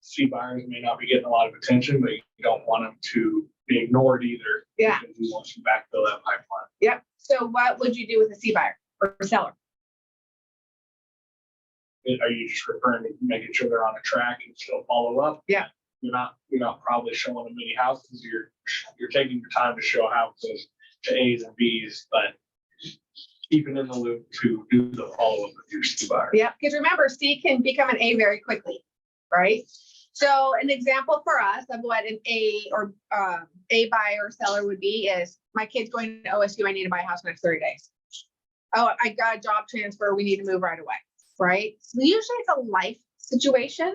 C buyers may not be getting a lot of attention, but you don't want them to be ignored either. Yeah. Because you want to backfill that pipeline. Yep. So what would you do with a C buyer or seller? Are you just referring to making sure they're on a track and still follow up? Yeah. You're not probably showing them many houses. You're taking your time to show houses to A's and B's, but keeping in the loop to do the follow-up with your C buyer. Yeah, because remember, C can become an A very quickly, right? So an example for us of what an A or A buyer or seller would be is my kid's going to OSU. I need to buy a house in the next 30 days. Oh, I got a job transfer. We need to move right away, right? So usually it's a life situation.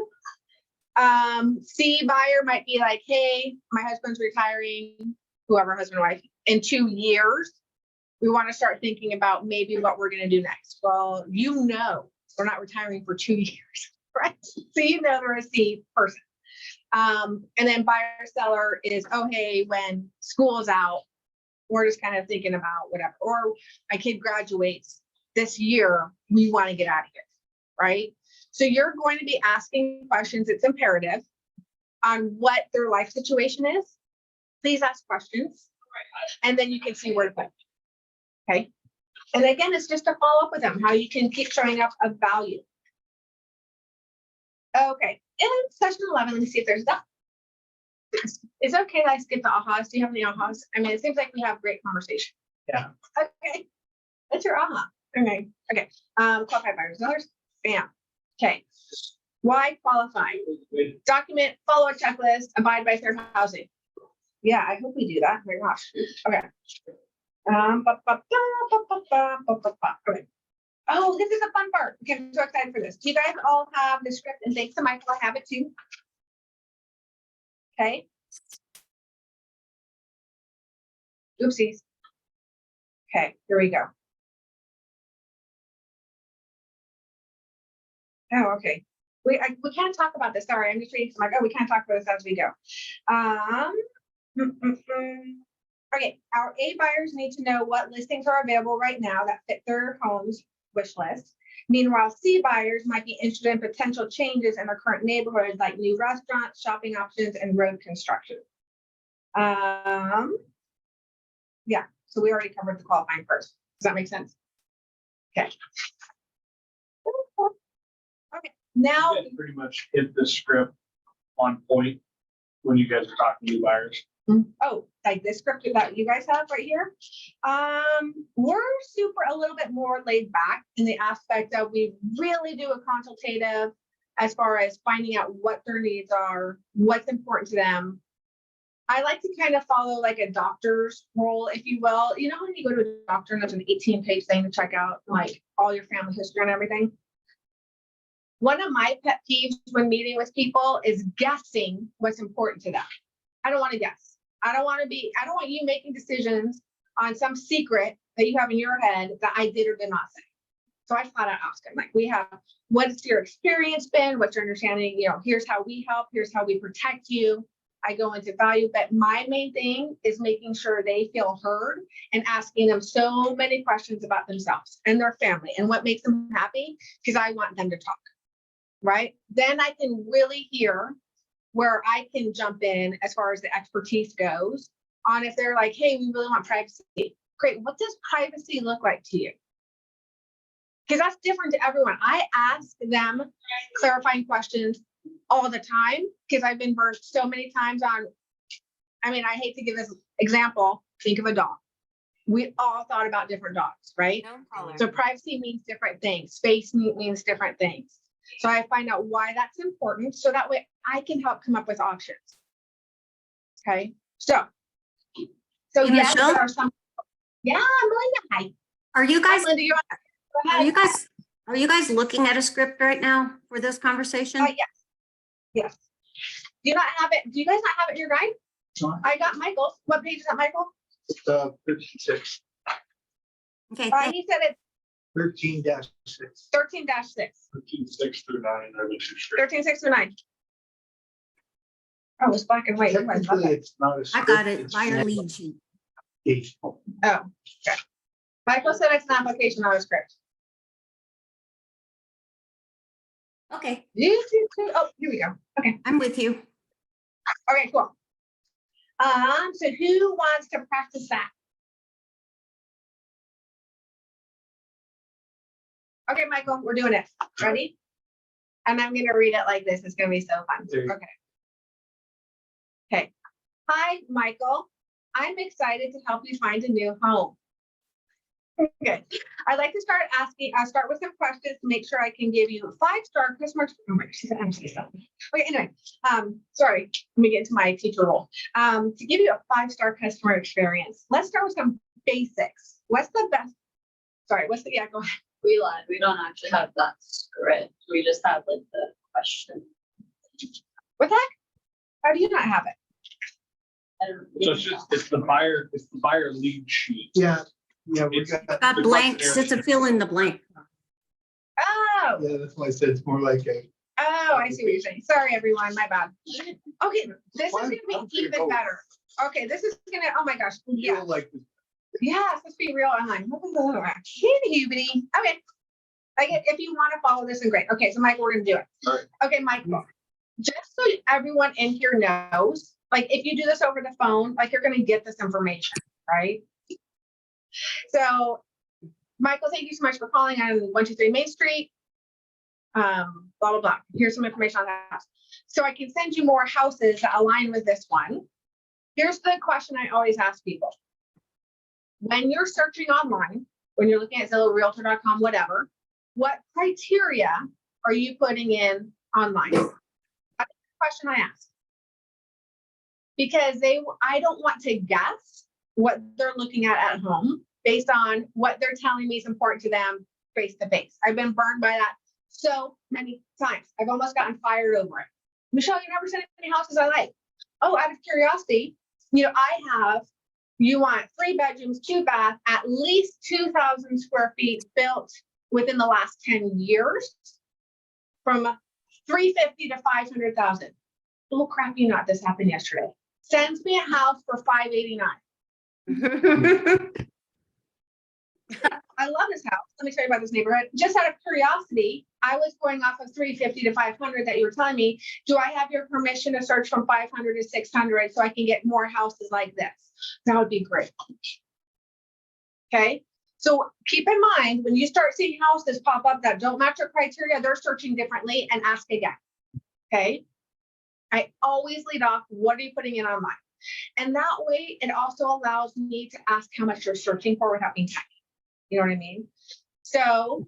C buyer might be like, hey, my husband's retiring, whoever, husband or wife, in 2 years. We want to start thinking about maybe what we're going to do next. Well, you know, we're not retiring for 2 years, right? So you know they're a C person. And then buyer seller is, oh, hey, when school's out, we're just kind of thinking about whatever. Or my kid graduates this year, we want to get out of here, right? So you're going to be asking questions. It's imperative on what their life situation is. Please ask questions, and then you can see where to put. Okay. And again, it's just to follow up with them, how you can keep showing up of value. Okay. In session 11, let me see if there's that. It's okay that I skip the ahas. Do you have any ahas? I mean, it seems like we have great conversation. Yeah. Okay. That's your aha. Okay. Okay. Qualified buyers, sellers. Bam. Okay. Why qualify? Document, follow a checklist, abide by fair housing. Yeah, I hope we do that. Oh my gosh. Okay. Okay. Oh, this is a fun part. Okay, I'm so excited for this. Do you guys all have the script? And thanks to Michael, I have it too. Okay. Oopsies. Okay, here we go. Oh, okay. We can't talk about this. Sorry, I'm just reading. I'm like, oh, we can't talk about this as we go. Okay, our A buyers need to know what listings are available right now that fit their home's wish list. Meanwhile, C buyers might be interested in potential changes in their current neighborhood, like new restaurants, shopping options, and road construction. Yeah, so we already covered the qualifying first. Does that make sense? Okay. Okay, now. You guys pretty much hit the script on point when you guys are talking to new buyers. Oh, like this script that you guys have right here. We're a little bit more laid back in the aspect that we really do a consultative as far as finding out what their needs are, what's important to them. I like to kind of follow like a doctor's role, if you will. You know, when you go to a doctor and there's an 18-page thing to check out like all your family history and everything. One of my pet peeves when meeting with people is guessing what's important to them. I don't want to guess. I don't want you making decisions on some secret that you have in your head that I did or did not say. So I flat out ask them, like, what's your experience been? What's your understanding? You know, here's how we help. Here's how we protect you. I go into value, but my main thing is making sure they feel heard and asking them so many questions about themselves and their family and what makes them happy, because I want them to talk, right? Then I can really hear where I can jump in as far as the expertise goes on if they're like, hey, we really want privacy. Great. What does privacy look like to you? Because that's different to everyone. I ask them clarifying questions all the time because I've been burnt so many times on, I mean, I hate to give this example. Think of a dog. We all thought about different dogs, right? So privacy means different things. Space means different things. So I find out why that's important. So that way I can help come up with options. Okay. So Hey, yes, Michelle? there are some. Yeah, Melinda. Hi. Are you guys, Melinda, go are ahead. you guys looking at a script right now for this conversation? Yes. Yes. Do you not have it? Do you guys not have it in your guide? Sure. I got Michael's. What page is that, Michael? 56, Okay, thank- He said it's 13-6. 13-6. 6 through 9 are the two scripts. 13-6 through 9. Oh, it's black and white. Technically, it's not a I got script, it. it's Buyer more lead sheet. Each. Oh, okay. Michael said it's an application, not a script. Okay, You two, oh, here we go. Okay, I'm with you. okay, cool. So who wants to practice that? Okay, Michael, we're doing it. Ready? And I'm gonna read it like this. It's gonna be so fun. There you Okay. Okay. Hi, Michael. I'm excited to help you find a new home. Okay. I'd like to start with some questions to make sure I can give you a 5-star customer. Oh my, she said I'm saying something. Okay, anyway, sorry, let me get into my teacher role. To give you a 5-star customer experience, let's start with some basics. What's the best? Sorry, what's the, yeah, go ahead. We lied. We don't actually have that script. We just have like the question. What the heck? How do you not have it? So it's the buyer lead sheet. Yeah, yeah, we It's- got, Got blanks, it's a fill in the blank. Oh, yeah, that's why I said it's more like a. I see what you're saying. Sorry, everyone, my bad. Okay, this is gonna be even better. Okay, this is gonna, oh my gosh, yeah. Feel like, Yes, let's be real online. Okay. If you want to follow this, and great. Okay, so Michael, we're gonna do it. All right. Okay, Michael, just so everyone in here knows, like if you do this over the phone, like you're gonna get this information, right? So, Michael, thank you so much for calling on 123 Main Street. Blah, blah, blah. Here's some information on that. So I can send you more houses that align with this one. Here's the question I always ask people. When you're searching online, when you're looking at Zillow, Realtor.com, whatever, what criteria are you putting in online? That's the question I ask. Because I don't want to guess what they're looking at home based on what they're telling me is important to them face to face. I've been burned by that so many times. I've almost gotten fired over it. Michelle, you never sent any houses I like. Oh, out of curiosity, you want 3 bedrooms, 2 bath, at least 2,000 square feet built within the last 10 years, from 350 to 500,000. Oh crap, you know what, this happened yesterday. Sends me a house for 589. I love this house. Let me tell you about this neighborhood. Just out of curiosity, I was going off of 350 to 500 that you were telling me. Do I have your permission to search from 500 to 600 so I can get more houses like this? That would be great. Okay. So keep in mind, when you start seeing houses pop up that don't match your criteria, they're searching differently, and ask again. Okay. I always lead off, what are you putting in online? And that way it also allows me to ask how much you're searching for without being techy. You know what I mean? So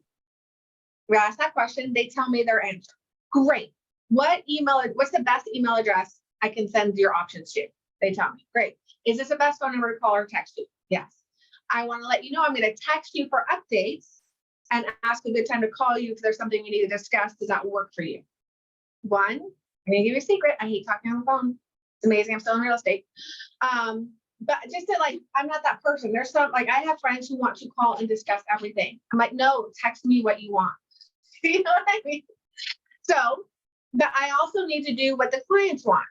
we ask that question, they tell me their answer. Great. What's the best email address I can send your options to? They tell me. Great. Is this the best phone number to call or text you? Yes. I want to let you know I'm going to text you for updates and ask a good time to call you if there's something we need to discuss. Does that work for you? One, I'm going to give you a secret. I hate talking on the phone. It's amazing. I'm still in real estate. But just to I'm not that person. There's some, I have friends who want to call and discuss everything. I'm like, no, text me what you want. You know what I mean? So, but I also need to do what the clients want.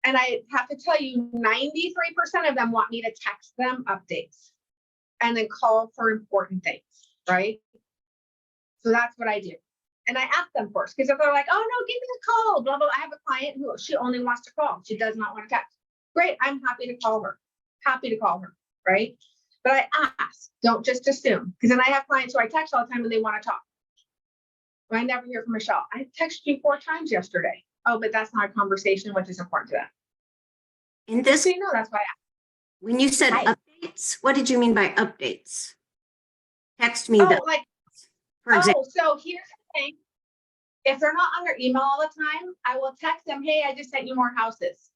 And I have to tell you, 93% of them want me to text them updates and then call for important things, right? So that's what I do. And I ask them first, because if they're like, oh no, give me a call, blah, blah. I have a client who she only wants to call. She does not want to text. Great, I'm happy to call her. Right? But I ask, don't just assume. Because then I have clients who I text all the time and they want to talk. I never hear from Michelle. I texted you 4 times yesterday. Oh, but that's not a conversation, which is important to them. In this, So you know, that's why I ask. when you said Hi. updates, what did you mean by updates? Text me Oh, the, for example. so here's the thing. If they're not on their email all the time, I will text them, hey, I just sent you more houses.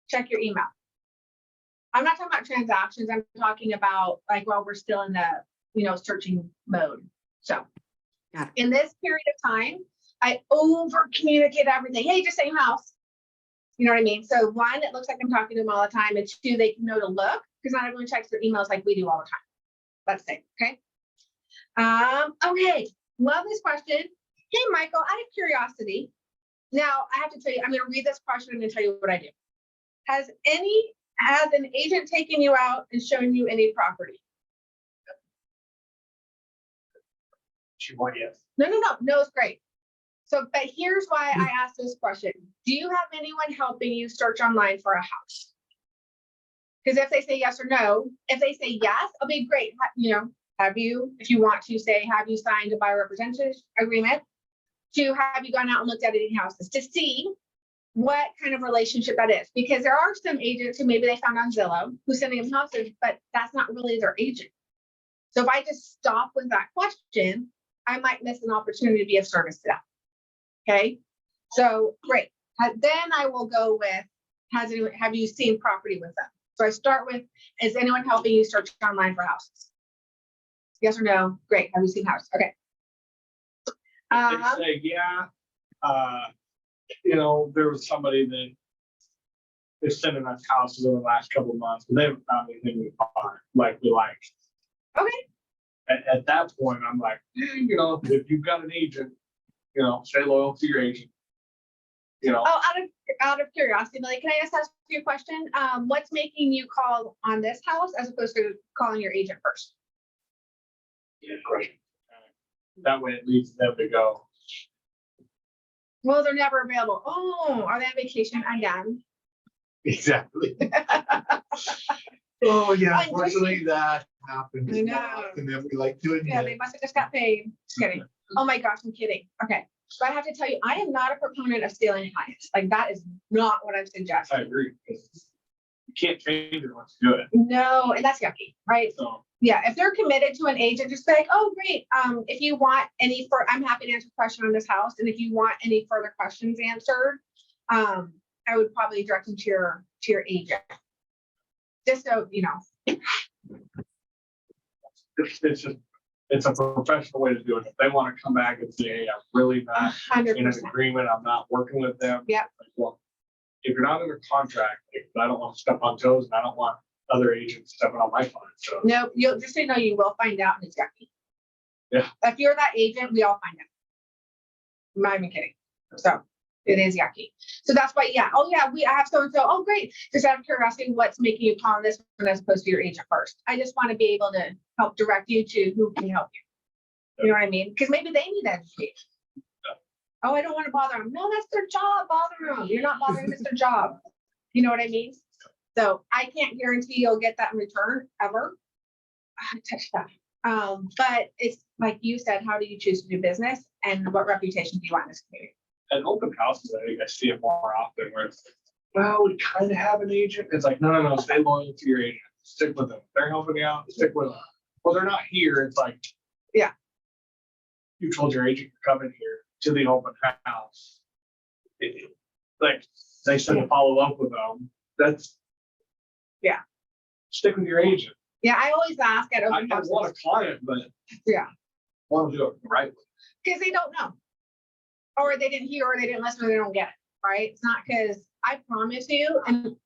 Check your email. I'm not talking about transactions. I'm talking about while we're still in the, searching mode. So in this period of time, I over communicate everything. Hey, just same house. You know what I mean? So 1, it looks like I'm talking to them all the time. And 2, they can know to look, because not everyone checks their emails like we do all the time. That's it. Okay. Okay. Love this question. Hey, Michael, out of curiosity. Now I have to tell you, I'm going to read this question and then tell you what I do. Has any has an agent taken you out and shown you any property? She won, yes. No, it's great. So, but here's why I asked this question. Do you have anyone helping you search online for a house? Because if they say yes or no, if they say yes, it'll be great. Have you, if you want to say, have you signed a buyer representative agreement? Have you gone out and looked at any houses to see what kind of relationship that is? Because there are some agents who maybe they found on Zillow who's sending them houses, but that's not really their agent. So if I just stop with that question, I might miss an opportunity to be of service to them. Okay, so great. Then I will go with, have you seen property with them? So I start with, is anyone helping you search online for houses? Yes or no? Great. Have you seen houses? Okay. They say, yeah, there was somebody that is sending us houses in the last couple of months, but they haven't found anything we like. Okay. At that point, I'm like, if you've got an agent, stay loyal to your agent. Oh, out of curiosity, Millie, can I just ask you a question? What's making you call on this house as opposed to calling your agent first? Yeah, great. That way it leads them to go. Well, they're never available. Oh, are they on vacation again? Exactly. Oh, yeah, I unfortunately, that happens. I know. And then we like doing Yeah, they must have just got paid. Just kidding. Oh my gosh, I'm kidding. Okay. So I have to tell you, I am not a proponent of stealing clients. Like that is not what I'm I suggesting. agree. Because you can't change it once you do it. No, and that's yucky, right? So Yeah, if they're committed to an agent, just be like, oh, great. If you want I'm happy to answer a question on this house. And if you want any further questions answered, I would probably direct them to your agent. Just so, it's a professional way to do it. If they want to come back and say, hey, I'm really not in an 100%. agreement, I'm not working with them. Yep. Like, well, if you're not under contract, I don't want to step on toes and I don't want other agents stepping on my clients. So No, you'll just so you know, you will find out and it's yucky. Yeah. If you're that agent, we all find out. I'm not even kidding. So it is yucky. So that's why, yeah. Oh yeah, I have so and so. Oh great. Just out of curiosity, what's making you call on this one as opposed to your agent first? I just want to be able to help direct you to who can help you. You know what I mean? Because maybe they need education. Oh, I don't want to bother them. No, that's their job. Bother them. You're not bothering them. It's their job. You know what I mean? So I can't guarantee you'll get that in return ever. Touch that. But it's like you said, how do you choose to do business and what reputation do you want in this community? at open houses, I think I see it more often where it's like, well, we kind of have an agent. It's like, no, stay loyal to your agent. Stick with them. They're helping you out. Stick with them. Well, they're not here. It's like, Yeah. You told your agent to come in here to the open house. Like they said to follow up with them. That's Yeah. Stick with your agent. Yeah, I always ask at I open don't want a houses client, but Yeah. want to do it the right way. because they don't know. Or they didn't hear, or they didn't listen, or they don't get it, right? It's not because I promise you, and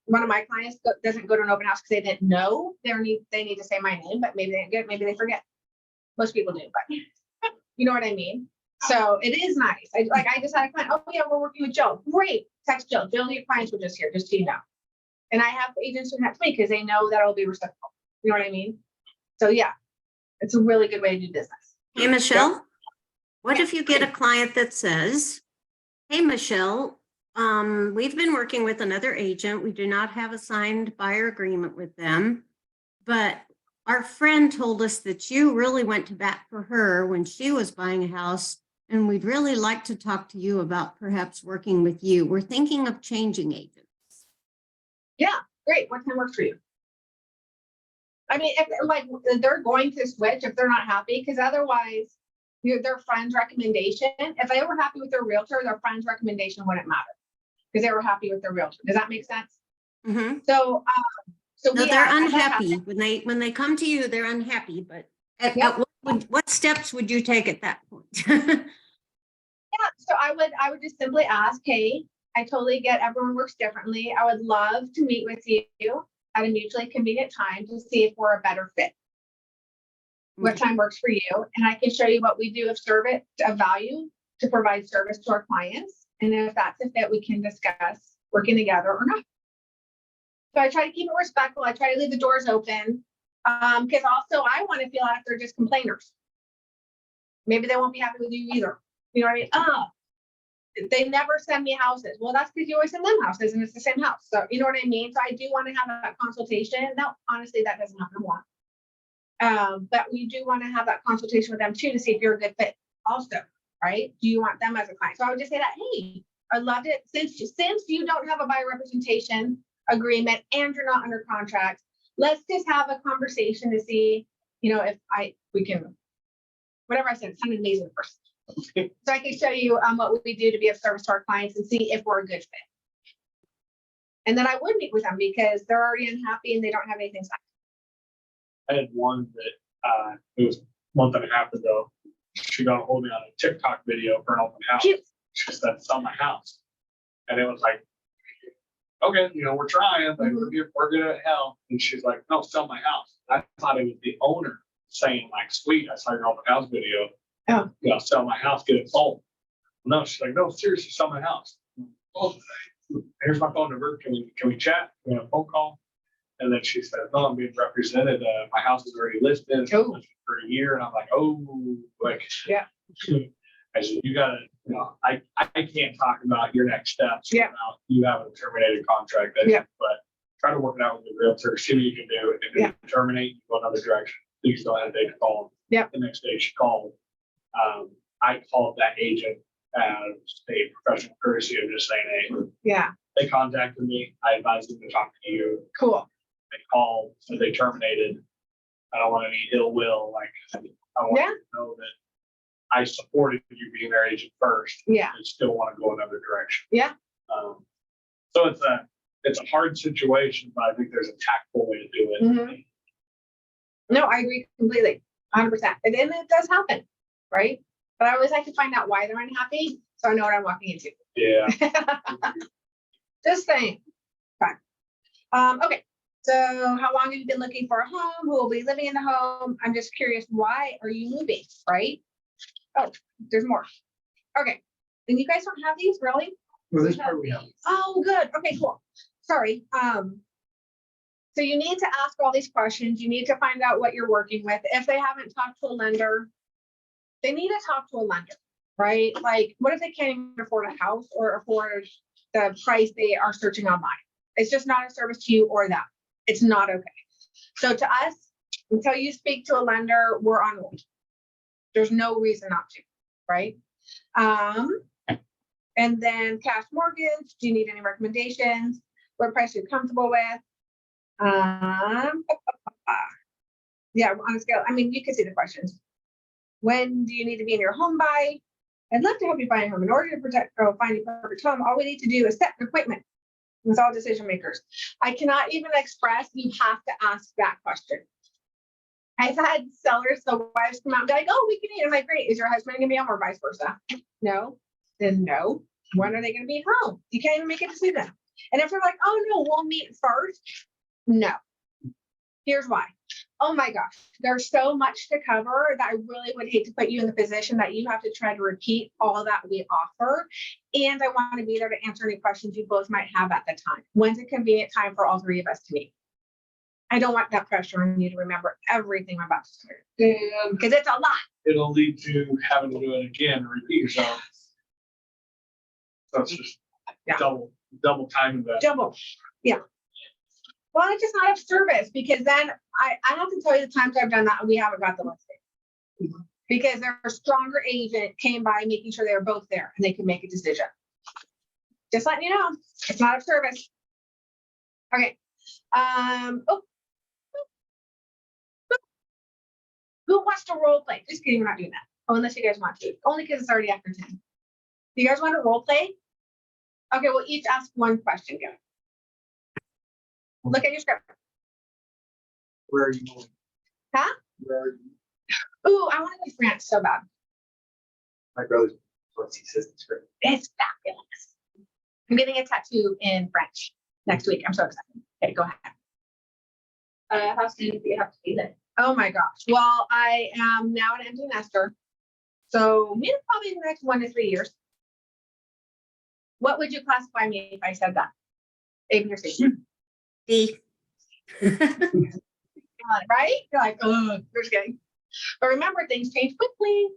one of my clients doesn't go to an open house because they didn't know they need to say my name, but maybe they didn't get it, maybe they forget. Most people do, but you know what I mean? So it is nice. I just had a client, oh yeah, we're working with Joe. Great, text Joe. Jill, your clients were just here, just so you know. And I have agents who have to me because they know that it'll be reciprocal. You know what I mean? So yeah, it's a really good way to do business. Hey, Michelle, what if you get a client that says, hey, Michelle, we've been working with another agent. We do not have a signed buyer agreement with them, but our friend told us that you really went to bat for her when she was buying a house, and we'd really like to talk to you about perhaps working with you. We're thinking of changing agents. Yeah, great. What time works for you? I mean, if they're going to switch if they're not happy, because otherwise, their friend's recommendation, if they were happy with their realtor, their friend's recommendation wouldn't matter because they were happy with their realtor. Does that make sense? Mm-hmm. So No, we they're have- unhappy. When they come to you, they're unhappy, but at what steps would you take at that point? Yeah, so I would just simply ask, hey, I totally get everyone works differently. I would love to meet with you at a mutually convenient time to see if we're a better fit. What time works for you? And I can show you what we do of service, of value to provide service to our clients. And if that's a fit, we can discuss working together or not. So I try to keep it respectful. I try to leave the doors open. Because also I want to feel out if they're just complainers. Maybe they won't be happy with you either. You know what I mean? Oh, they never send me houses. Well, that's because you always send them houses and it's the same house. So you know what I mean? So I do want to have that consultation. Now, honestly, that doesn't happen a lot. But we do want to have that consultation with them too to see if you're a good fit also, right? Do you want them as a client? So I would just say that, hey, I'd love it since you don't have a buyer representation agreement and you're not under contract, let's just have a conversation to see, you know, if we can, whatever I said, it sounded amazing first. So I can show you what we do to be of service to our clients and see if we're a good fit. And then I would meet with them because they're already unhappy and they don't have anything signed. I had one that, it was a month and a half ago. She got a hold of me on a TikTok video for an open house. Cute. She said, sell my house. And it was like, okay, you know, we're trying, like, we're good at hell. And she's like, no, sell my house. I thought it was the owner saying like, sweet, I saw your open house video. Oh. You know, sell my house, get it sold. No, she's like, no, seriously, sell my house. Oh, here's my phone number. Can we chat? Can we have a phone call? And then she said, no, I'm being represented. My house is already listed Oh. for a year. And I'm like, oh, like, Yeah. I said, you gotta, you know, I can't talk about your next steps. Yeah. Without you have a terminated contract. Yeah. But try to work it out with the realtor, see what you can do. If Yeah. you terminate, you go another direction. Please don't hesitate to call them. Yeah. The next day she called. I called that agent as a professional courtesy of just saying, hey, Yeah, they contacted me. I advised them to talk to you. cool. They called, so they terminated. I don't want any ill will. Like, I want Yeah. you to know that I supported you being their agent first. Yeah. And still want to go another direction. Yeah. So it's a hard situation, but I think there's a tactful way to do it. Mhm. No, I agree completely, 100%. And then it does happen, right? But I always like to find out why they're unhappy, so I know what I'm walking into. Yeah. Just saying. Fine. Okay. So how long have you been looking for a home? Who will be living in the home? I'm just curious, why are you moving, right? Oh, there's more. Okay. And you guys don't have these, really? Well, this part we have. Oh, good. Okay, cool. Sorry. So you need to ask all these questions. You need to find out what you're working with. If they haven't talked to a lender, they need to talk to a lender, right? Like, what if they can't even afford a house or afford the price they are searching online? It's just not a service to you or them. It's not okay. So to us, until you speak to a lender, we're on hold. There's no reason not to, right? And then cash mortgage, do you need any recommendations? What price you're comfortable with? Yeah, on a scale, I mean, you can see the questions. When do you need to be in your home by? I'd love to help you find a home. In order to find your perfect home, all we need to do is set an appointment with all decision makers. I cannot even express, you have to ask that question. I've had sellers, so wives come out and be like, oh, we can eat. I'm like, great. Is your husband gonna be home or vice versa? No, then no. When are they gonna be home? You can't even make a decision. And if they're like, oh no, we'll meet first. No. Here's why. Oh my gosh, there's so much to cover that I really would hate to put you in the position that you have to try to repeat all that we offer. And I want to be there to answer any questions you both might have at the time. When's a convenient time for all three of us to meet? I don't want that pressure on you to remember everything I'm about to say. Because it's a lot. It'll lead to having to do it again and repeat yourself. So it's just Yeah. double time investment. Double. Yeah. Well, it's just not of service because then I have to tell you the times I've done that and we haven't got the listing. Because their stronger agent came by making sure they were both there and they could make a decision. Just letting you know, it's not of service. Okay. Who wants to role play? Just kidding, we're not doing that. Oh, unless you guys want to. Only because it's already after 10. Do you guys want to role play? Okay, we'll each ask one question. Go. Look at your script. Where are you moving? Huh? Where are you? Ooh, I want to go to France so bad. My brother's, what he says, it's great. It's fabulous. I'm getting a tattoo in French next week. I'm so excited. Okay, go ahead. How soon do you have to be there? Oh my gosh. Well, I am now an empty nester. So maybe probably in the next 1 to 3 years. What would you classify me if I said that? Even your station. D. Right? You're like, oh, there's getting. But remember, things change quickly.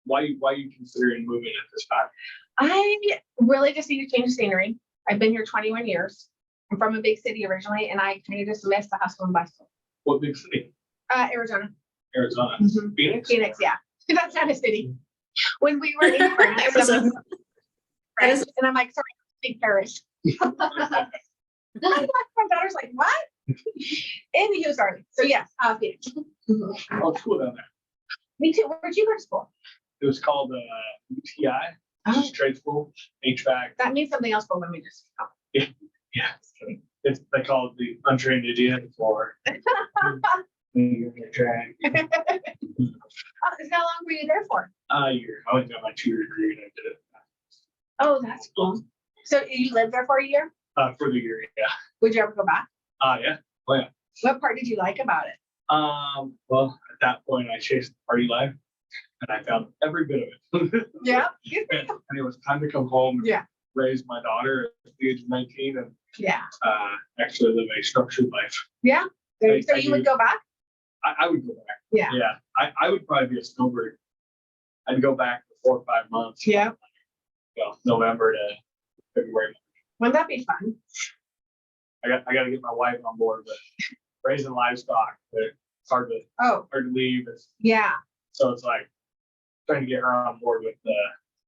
Why you considering moving at this time? I really just need to change the scenery. I've been here 21 years. I'm from a big city originally, and I kind of just miss the hustle and bustle. What big city? Arizona. Arizona? Mhm. Phoenix? Phoenix, yeah. That's not a city. When we were in France, Arizona. French, and I'm like, sorry, I speak Paris. My daughter's like, what? And you sorry. So yes, Phoenix. Oh, it's cool down there. Me too. Where'd you go to school? It was called UTI, which is trade school, HVAC. That means something else for women just. Yeah, they call it the untrained idiot for. Drag. So how long were you there for? A year. I went got my 2-year degree and I did it Oh, that's cool. So you lived there for a year? for the year. Yeah. Would you ever go back? Yeah. Oh yeah. What part did you like about it? Well, at that point, I chased party life, and I found every bit of it. Yeah. And it was time to come home. And Yeah. raise my daughter at the age of 19 and Yeah. actually live a structured life. Yeah. So I you would do. go back? I would go back. Yeah. Yeah. I would probably be a snowbird. I'd go back for 4 or 5 months. Yeah. November to February. Wouldn't that be fun? I got to get my wife on board, but raising livestock, it's hard Oh, to leave. yeah. So it's like trying to get her on board with the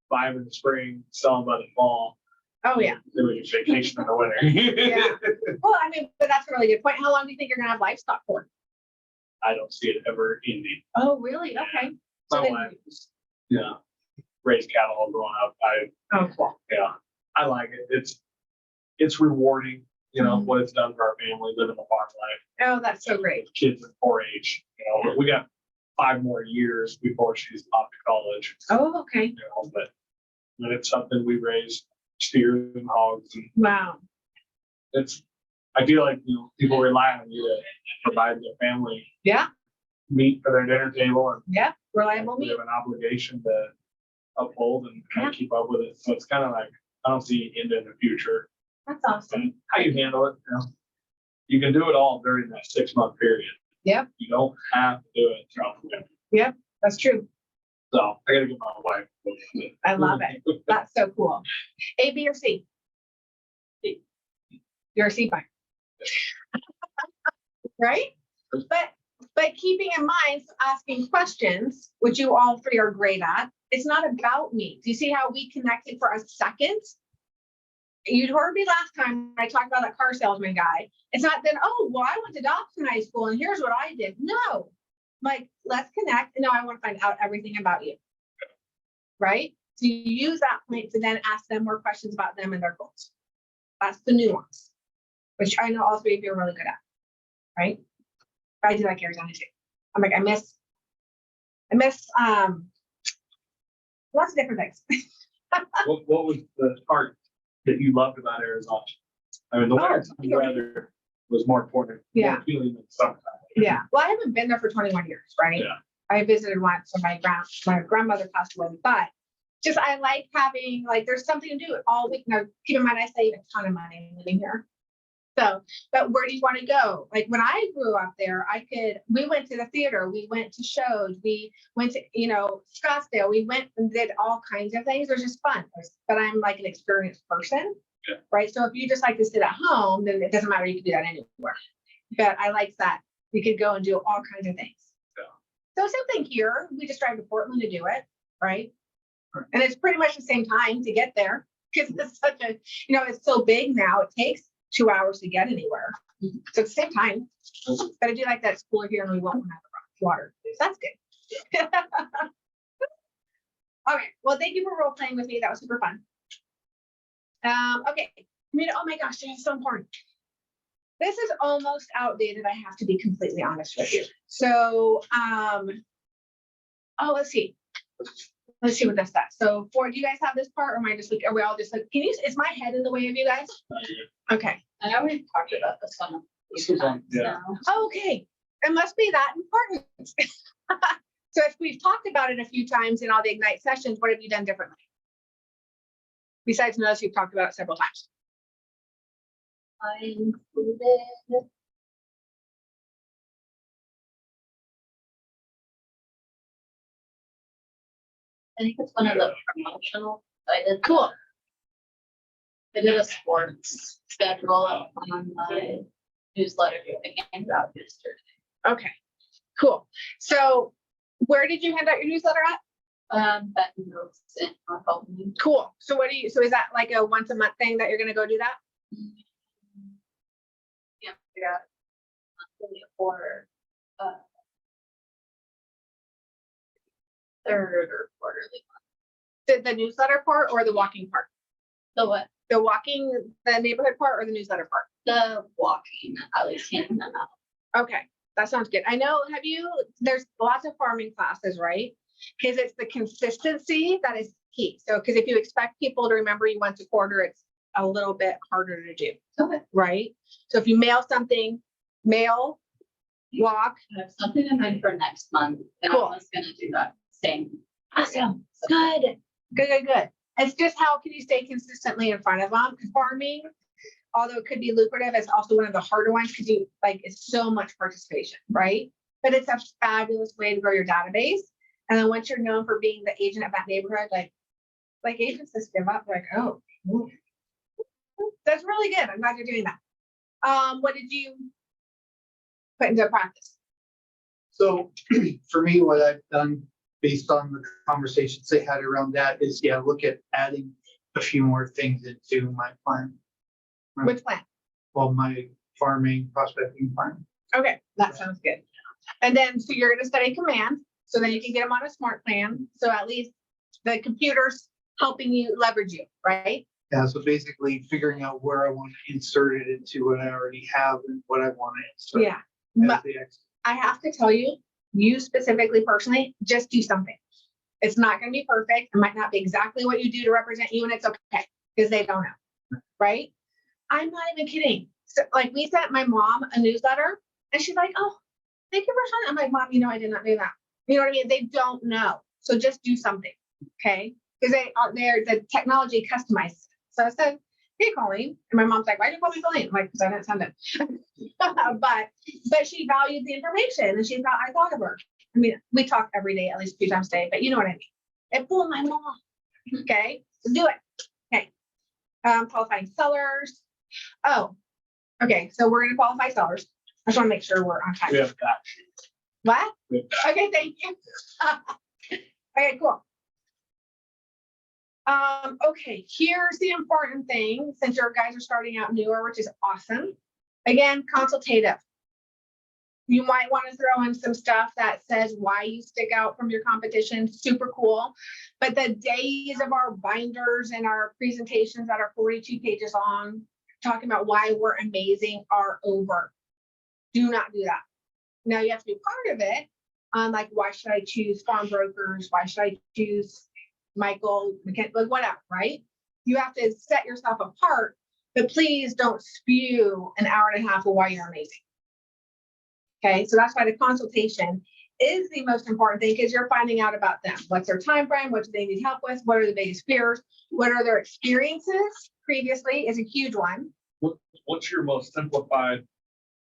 buy 'em in the spring, sell them by the fall, Oh, yeah. doing a vacation in the winter. Yeah. Well, I mean, but that's a really good point. How long do you think you're gonna have livestock for? I don't see it ever ending. Oh, really? Okay. So My then- wife, yeah, raised cattle all growing up. Oh, cool. I like it. It's rewarding, Mhm. what it's done for our family, living the farm life. Oh, that's so great. Kids in 4-H, but we got 5 more years before she's off to college. Oh, okay. But when it's something we raise steers and hogs, and Wow. I feel like people rely on you to provide their family Yeah. meat for their dinner table, and Yeah. Reliable we meat. have an obligation to uphold and kind Yeah. of keep up with it. So it's kind of like I don't see it end in the future. That's awesome. And how you handle it, you can do it all during that 6-month period. Yep. You don't have to do it throughout the winter. That's true. So I gotta get my wife. I love it. That's so cool. A, B, or C? C. You're a C buyer. Right? But keeping in mind, asking questions, which you all 3 are great at, it's not about me. Do you see how we connected for a second? You heard me last time when I talked about that car salesman guy. It's not then, oh, well, I went to Dobson High School and here's what I did. No, like, let's connect. And now I want to find out everything about you. Right? So you use that point to then ask them more questions about them and their goals. That's the nuance, which I know all 3 of you are really good at. Right? I do like Arizona too. I'm like, I miss lots of different things. What was the part that you loved about Arizona? I mean, the weather was more important, Yeah. more appealing than summertime. Yeah. Well, I haven't been there for 21 years, right? Yeah. I visited once when my grandmother passed away, but just I like having there's something to do all week. Now, keep in mind, I save a ton of money living here. So, but where do you want to go? Like when I grew up there, we went to the theater, we went to shows, we went to, Scottsdale, we went and did all kinds of things. It was just fun. But I'm like an experienced person, Yeah. right? So if you just like to sit at home, then it doesn't matter. You can do that anywhere. But I like that we could go and do all kinds of things. Yeah. So same thing here. We just drive to Portland to do it, right? And it's pretty much the same time to get there because it's such a, it's so big now. It takes 2 hours to get anywhere. So it's the same time. But I do like that it's cooler here and we won't have water. So that's good. Okay. Well, thank you for role playing with me. That was super fun. Okay. Oh my gosh, this is so important. This is almost outdated. I have to be completely honest with you. So, let's see. Let's see what this says. So do you guys have this part or am I just are we all just is my head in the way of you guys? Okay. I know we've talked about this one. This was on, yeah. Okay. It must be that important. So if we've talked about it a few times in all the Ignite sessions, what have you done differently? Besides those you've talked about several times. I included. I think it's one of the promotional, I did. Cool. I did a sports schedule on my newsletter, I handed out yesterday. Okay, cool. So where did you hand out your newsletter at? That notes in our home. Cool. So what do you, so is that like a once a month thing that you're gonna go do that? Yeah, figure out monthly or third or quarterly. The newsletter part or the walking part? The what? The walking, the neighborhood part or the newsletter part? The walking, at least handing them out. Okay, that sounds good. I know, there's lots of farming classes, right? Because it's the consistency that is key. So, because if you expect people to remember you once a quarter, it's a little bit harder to do, Okay. right? So if you mail something, mail, walk. I have something in mind for next month, and Cool. I was gonna do that same. Awesome. Good. Good. It's just how can you stay consistently in front of them? Farming, although it could be lucrative, it's also one of the harder ones because you like it's so much participation, right? But it's a fabulous way to grow your database. And then once you're known for being the agent of that neighborhood, like agents just give up, like, oh, ooh. That's really good. I'm glad you're doing that. What did you put into practice? So for me, what I've done based on the conversations they had around that is, yeah, look at adding a few more things into my plan. Which plan? Well, my farming prospecting plan. Okay, that sounds good. And then, so you're gonna study command, so then you can get them on a smart plan. So at least the computer's helping you leverage you, right? Yeah, so basically figuring out where I want to insert it into what I already have and what I want to insert. Yeah. as the ex- I have to tell you, you specifically personally, just do something. It's not gonna be perfect. It might not be exactly what you do to represent you, and it's okay, because they don't know, right? I'm not even kidding. So like we sent my mom a newsletter and she's like, oh, thank you for sending it. I'm like, Mom, I did not do that. You know what I mean? They don't know. So just do something, okay? Because the technology customized. So I said, hey, Colleen. And my mom's like, why did you call me Colleen? I'm like, because I didn't send it. but she valued the information and she thought I thought of her. I mean, we talk every day, at least a few times a day, but you know what I mean? It blew my mom. Okay, so do it. Okay. Qualifying sellers. Oh, okay. So we're gonna qualify sellers. I just want to make sure we're on time. We have that. What? We have Okay, thank you. Okay, cool. Okay, here's the important thing, since your guys are starting out newer, which is awesome. Again, consultative. You might want to throw in some stuff that says why you stick out from your competition, super cool. But the days of our binders and our presentations that are 42 pages long, talking about why we're amazing are over. Do not do that. Now you have to be part of it. Like, why should I choose farm brokers? Why should I choose Michael, like whatever, right? You have to set yourself apart, but please don't spew an hour and a half of why you're amazing. Okay, so that's why the consultation is the most important thing, because you're finding out about them. What's their time frame? What do they need help with? What are the biggest fears? What are their experiences previously is a huge one. What's your most simplified,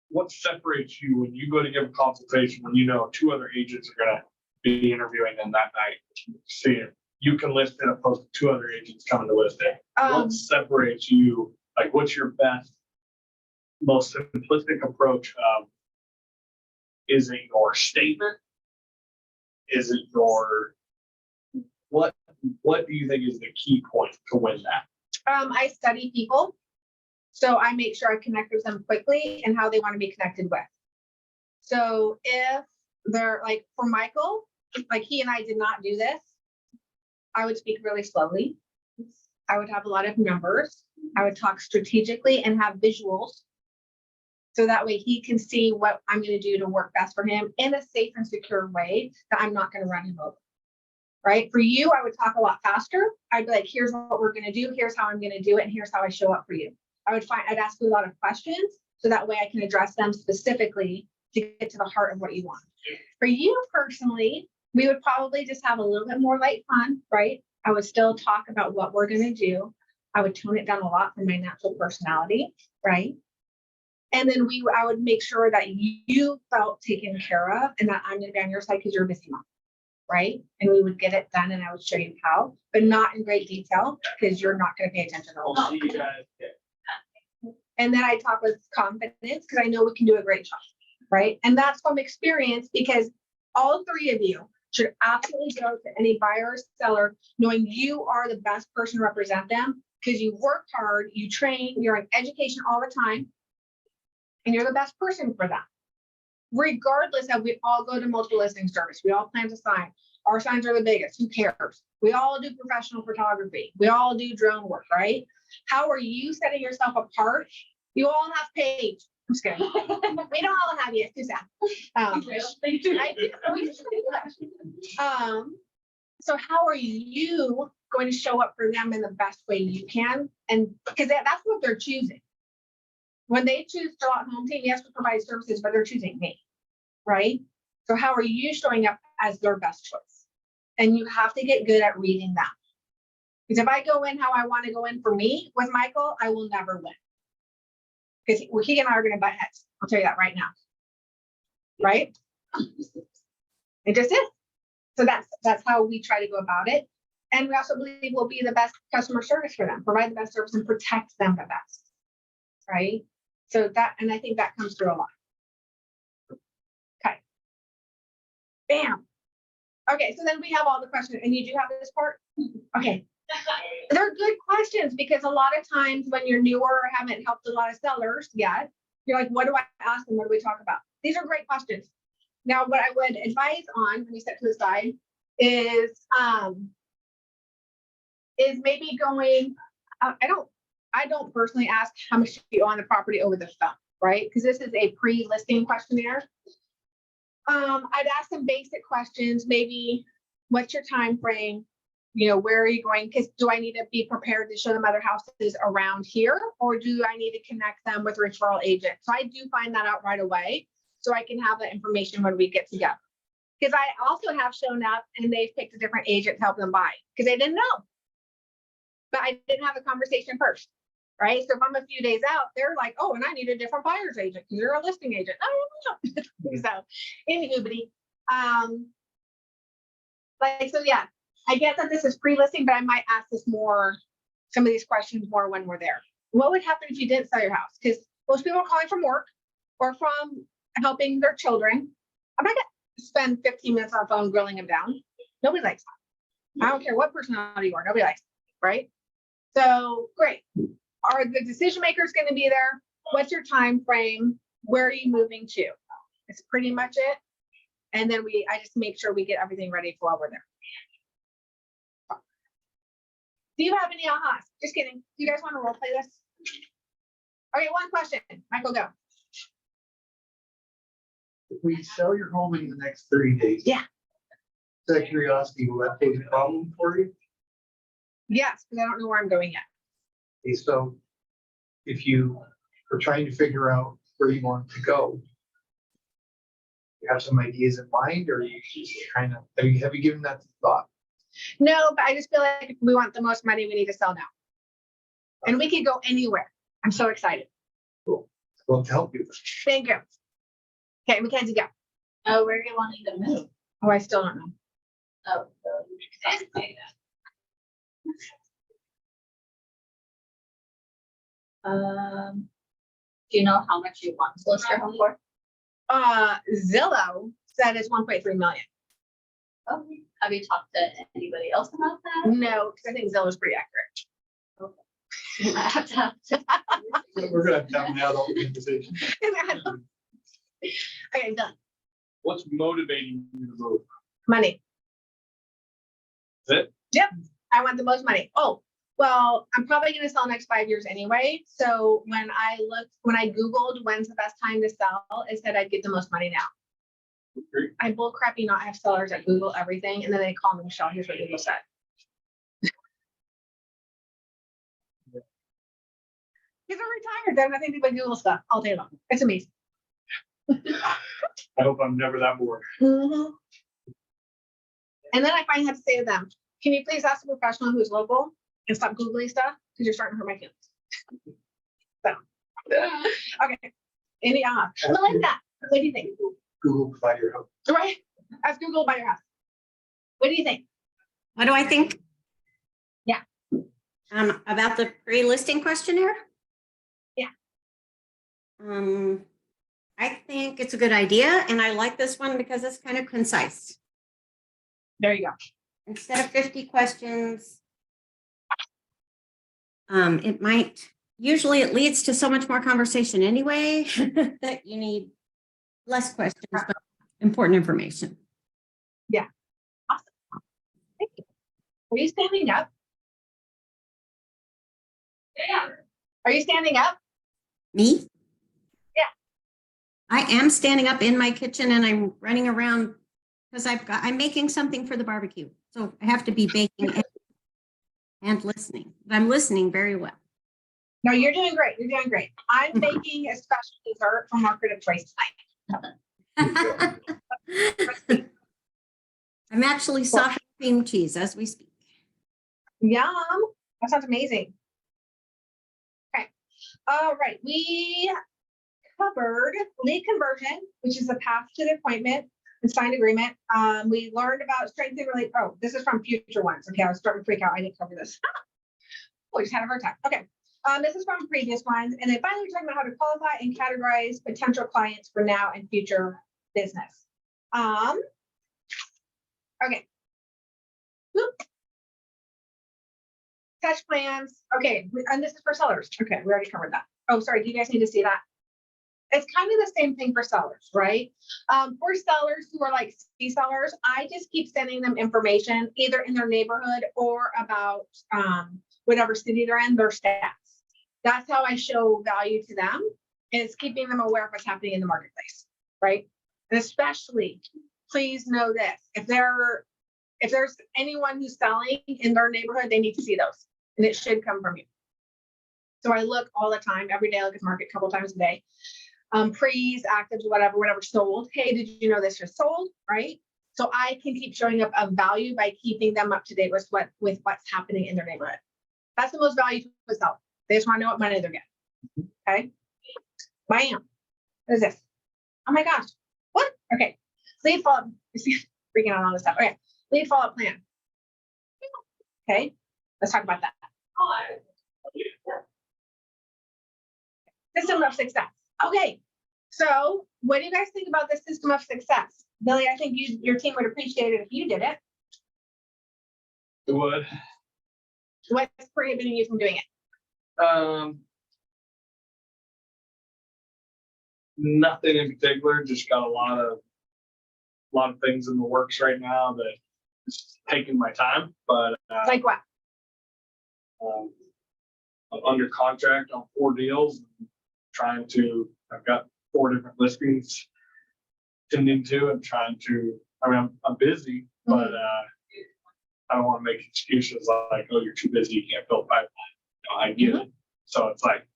what separates you when you go to give a consultation, when you know two other agents are gonna be interviewing them that night? See, you can list it opposed to two other agents coming to list it. What separates you? Like, what's your best, most simplistic approach of, is it your statement? Is it your, what do you think is the key point to win that? I study people. So I make sure I connect with them quickly and how they want to be connected with. So if they're like, for Michael, like he and I did not do this, I would speak really slowly. I would have a lot of numbers. I would talk strategically and have visuals. So that way he can see what I'm going to do to work best for him in a safe and secure way that I'm not going to run him over. Right? For you, I would talk a lot faster. I'd be like, here's what we're going to do. Here's how I'm going to do it. And here's how I show up for you. I'd ask you a lot of questions so that way I can address them specifically to get to the heart of what you want. For you personally, we would probably just have a little bit more light fun, right? I would still talk about what we're going to do. I would tone it down a lot from my natural personality, right? And then I would make sure that you felt taken care of and that I'm gonna be on your side because you're a busy mom, right? And we would get it done and I would show you how, but not in great detail because you're not gonna pay attention the whole I'll time. see you guys. And then I talk with confidence because I know we can do a great job, right? And that's from experience because all three of you should absolutely go to any buyer or seller knowing you are the best person to represent them because you work hard, you train, you're in education all the time, and you're the best person for them. Regardless of, we all go to multiple listing service, we all plan to sign. Our signs are the biggest, who cares? We all do professional photography, we all do drone work, right? How are you setting yourself apart? You all have Paige. I'm just kidding. We don't all have you. It's too sad. I do. We just do that. So how are you going to show up for them in the best way you can? And because that's what they're choosing. When they choose Charlotte Home Team, yes, we provide services, but they're choosing me, right? So how are you showing up as their best choice? And you have to get good at reading that. Because if I go in how I want to go in for me with Michael, I will never win. Because he and I are going to butt heads. I'll tell you that right now. Right? It just is. So that's how we try to go about it. And we also believe we'll be the best customer service for them, provide the best service and protect them the best. Right? So that, and I think that comes through a lot. Okay. Bam. Okay, so then we have all the questions, and you do have this part? Okay. They're good questions because a lot of times when you're newer or haven't helped a lot of sellers yet, you're like, what do I ask them? What do we talk about? These are great questions. Now, what I would advise on, when you set to the side, is maybe going, I don't personally ask how much you owe on the property over the phone, right? Because this is a pre-listing questionnaire. I'd ask some basic questions, maybe what's your time frame? You know, where are you going? Because do I need to be prepared to show them other houses around here? Or do I need to connect them with a referral agent? So I do find that out right away so I can have that information when we get together. Because I also have shown up and they've picked a different agent to help them buy because they didn't know. But I didn't have a conversation first, right? So if I'm a few days out, they're like, oh, and I need a different buyer's agent because you're a listing agent. I don't know. So anywho, so yeah, I get that this is pre-listing, but I might ask this more, some of these questions more when we're there. What would happen if you didn't sell your house? Because most people are calling from work or from helping their children. I'm not gonna spend 15 minutes on the phone grilling them down. Nobody likes that. I don't care what personality you are, nobody likes it, right? So great. Are the decision makers going to be there? What's your time frame? Where are you moving to? It's pretty much it. And then I just make sure we get everything ready for while we're there. Do you have any ahas? Just kidding. Do you guys want to role play this? Okay, one question. Michael, go. If we sell your home in the next 30 days. Yeah. Out of curiosity, will that pose a problem for you? Yes, because I don't know where I'm going yet. Okay, so if you are trying to figure out where you want to go, you have some ideas in mind, or you just kind of, have you given that thought? No, but I just feel like if we want the most money, we need to sell now. And we can go anywhere. I'm so excited. Cool. Well, to help you. Thank you. Okay, Mackenzie, go. Oh, where are you wanting to move? Oh, I still don't know. Oh, so you can say that. Do you know how much you want to list your home for? Zillow said it's 1.3 million. Oh, have you talked to anybody else about that? No, because I think Zillow's pretty accurate. We're gonna have to have now all the conversation. Okay, done. What's motivating you to move? Money. Is it? Yep. I want the most money. Oh, well, I'm probably going to sell next 5 years anyway. So when I Googled when's the best time to sell, it said I'd get the most money now. Great. I bull crappy not have sellers that Google everything. And then they call me, Michelle, here's what Google said. Because I'm retired. They have nothing to do but Google stuff all day long. It's amazing. I hope I'm never that bored. Mhm. And then I finally had to say to them, can you please ask a professional who's local and stop Googling stuff? because you're starting to hurt my feelings. So, okay. Any, Melinda, what do you think? Google provide your help. Right? Ask Google about your house. What do you think? What do I think? Yeah. About the pre-listing questionnaire? Yeah. I think it's a good idea, and I like this one because it's kind of concise. There you go. Instead of 50 questions, it might, usually it leads to so much more conversation anyway, that you need less questions, but important information. Awesome. Thank you. Are you standing up? Yeah. Are you standing up? Me? Yeah. I am standing up in my kitchen and I'm running around because I'm making something for the barbecue. So I have to be baking and listening. I'm listening very well. No, you're doing great. You're doing great. I'm making a special dessert from our Creative Choice tonight. I'm actually softening cream cheese as we speak. Yum. That sounds amazing. Okay. All right. We covered lead conversion, which is the path to the appointment and signed agreement. We learned about strength and relate. Oh, this is from future ones. Okay. I was starting to freak out. I didn't cover this. We just had a hard time. Okay. This is from previous ones. And then finally, we're talking about how to qualify and categorize potential clients for now and future business. Okay. Whoop. Touch plans. Okay. And this is for sellers. Okay. We already covered that. Oh, sorry. Do you guys need to see that? It's kind of the same thing for sellers, right? For sellers who are like C sellers, I just keep sending them information either in their neighborhood or about whatever city they're in, their stats. That's how I show value to them. And it's keeping them aware of what's happening in the marketplace, right? And especially, please know this, if there's anyone who's selling in their neighborhood, they need to see those, and it should come from you. So I look all the time, every day I look at the market a couple times a day. Pre's, actives, whatever sold. Hey, did you know this just sold, right? So I can keep showing up of value by keeping them up to date with what's happening in their neighborhood. That's the most value to a seller. They just want to know what money they're getting. Okay. Bam. What is this? Oh my gosh. What? Okay. Lead follow-up. Freaking out on this stuff. Okay. Lead follow-up plan. Okay. Let's talk about that. System of success. Okay. So what do you guys think about the system of success? Billy, I think your team would appreciate it if you did it. It would. What's prohibiting you from doing it? Nothing in particular, just got a lot of things in the works right now that is taking my time, but Like what? I'm under contract on 4 deals, I've got 4 different listings tuned into and I'm busy, but I don't want to make excuses like, oh, you're too busy, you can't build pipeline. I get it. So it's like,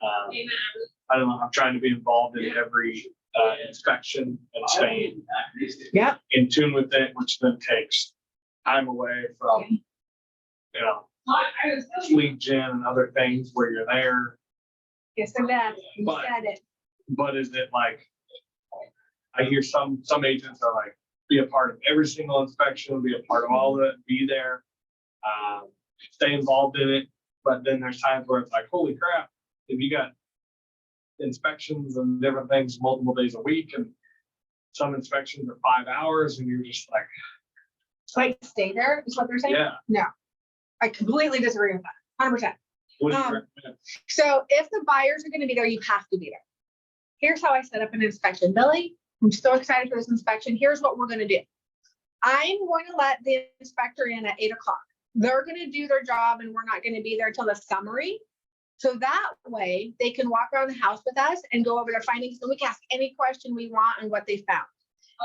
I don't know, I'm trying to be involved in every inspection and staying in tune with it, which then takes time away from, lead gen and other things where you're there. Yes, and that you But- said it. But is it like, I hear some agents are like, be a part of every single inspection, be a part of all of it, be there, stay involved in it. But then there's times where it's like, holy crap, if you got inspections and different things multiple days a week, and some inspections are 5 hours, and you're just like, Like stay there is what they're saying? yeah. No, I completely disagree with that. 100%. What do you Um, recommend? So if the buyers are going to be there, you have to be there. Here's how I set up an inspection. Billy, I'm so excited for this inspection. Here's what we're going to do. I'm going to let the inspector in at 8 o'clock. They're going to do their job and we're not going to be there till the summary. So that way they can walk around the house with us and go over their findings, and we can ask any question we want on what they found.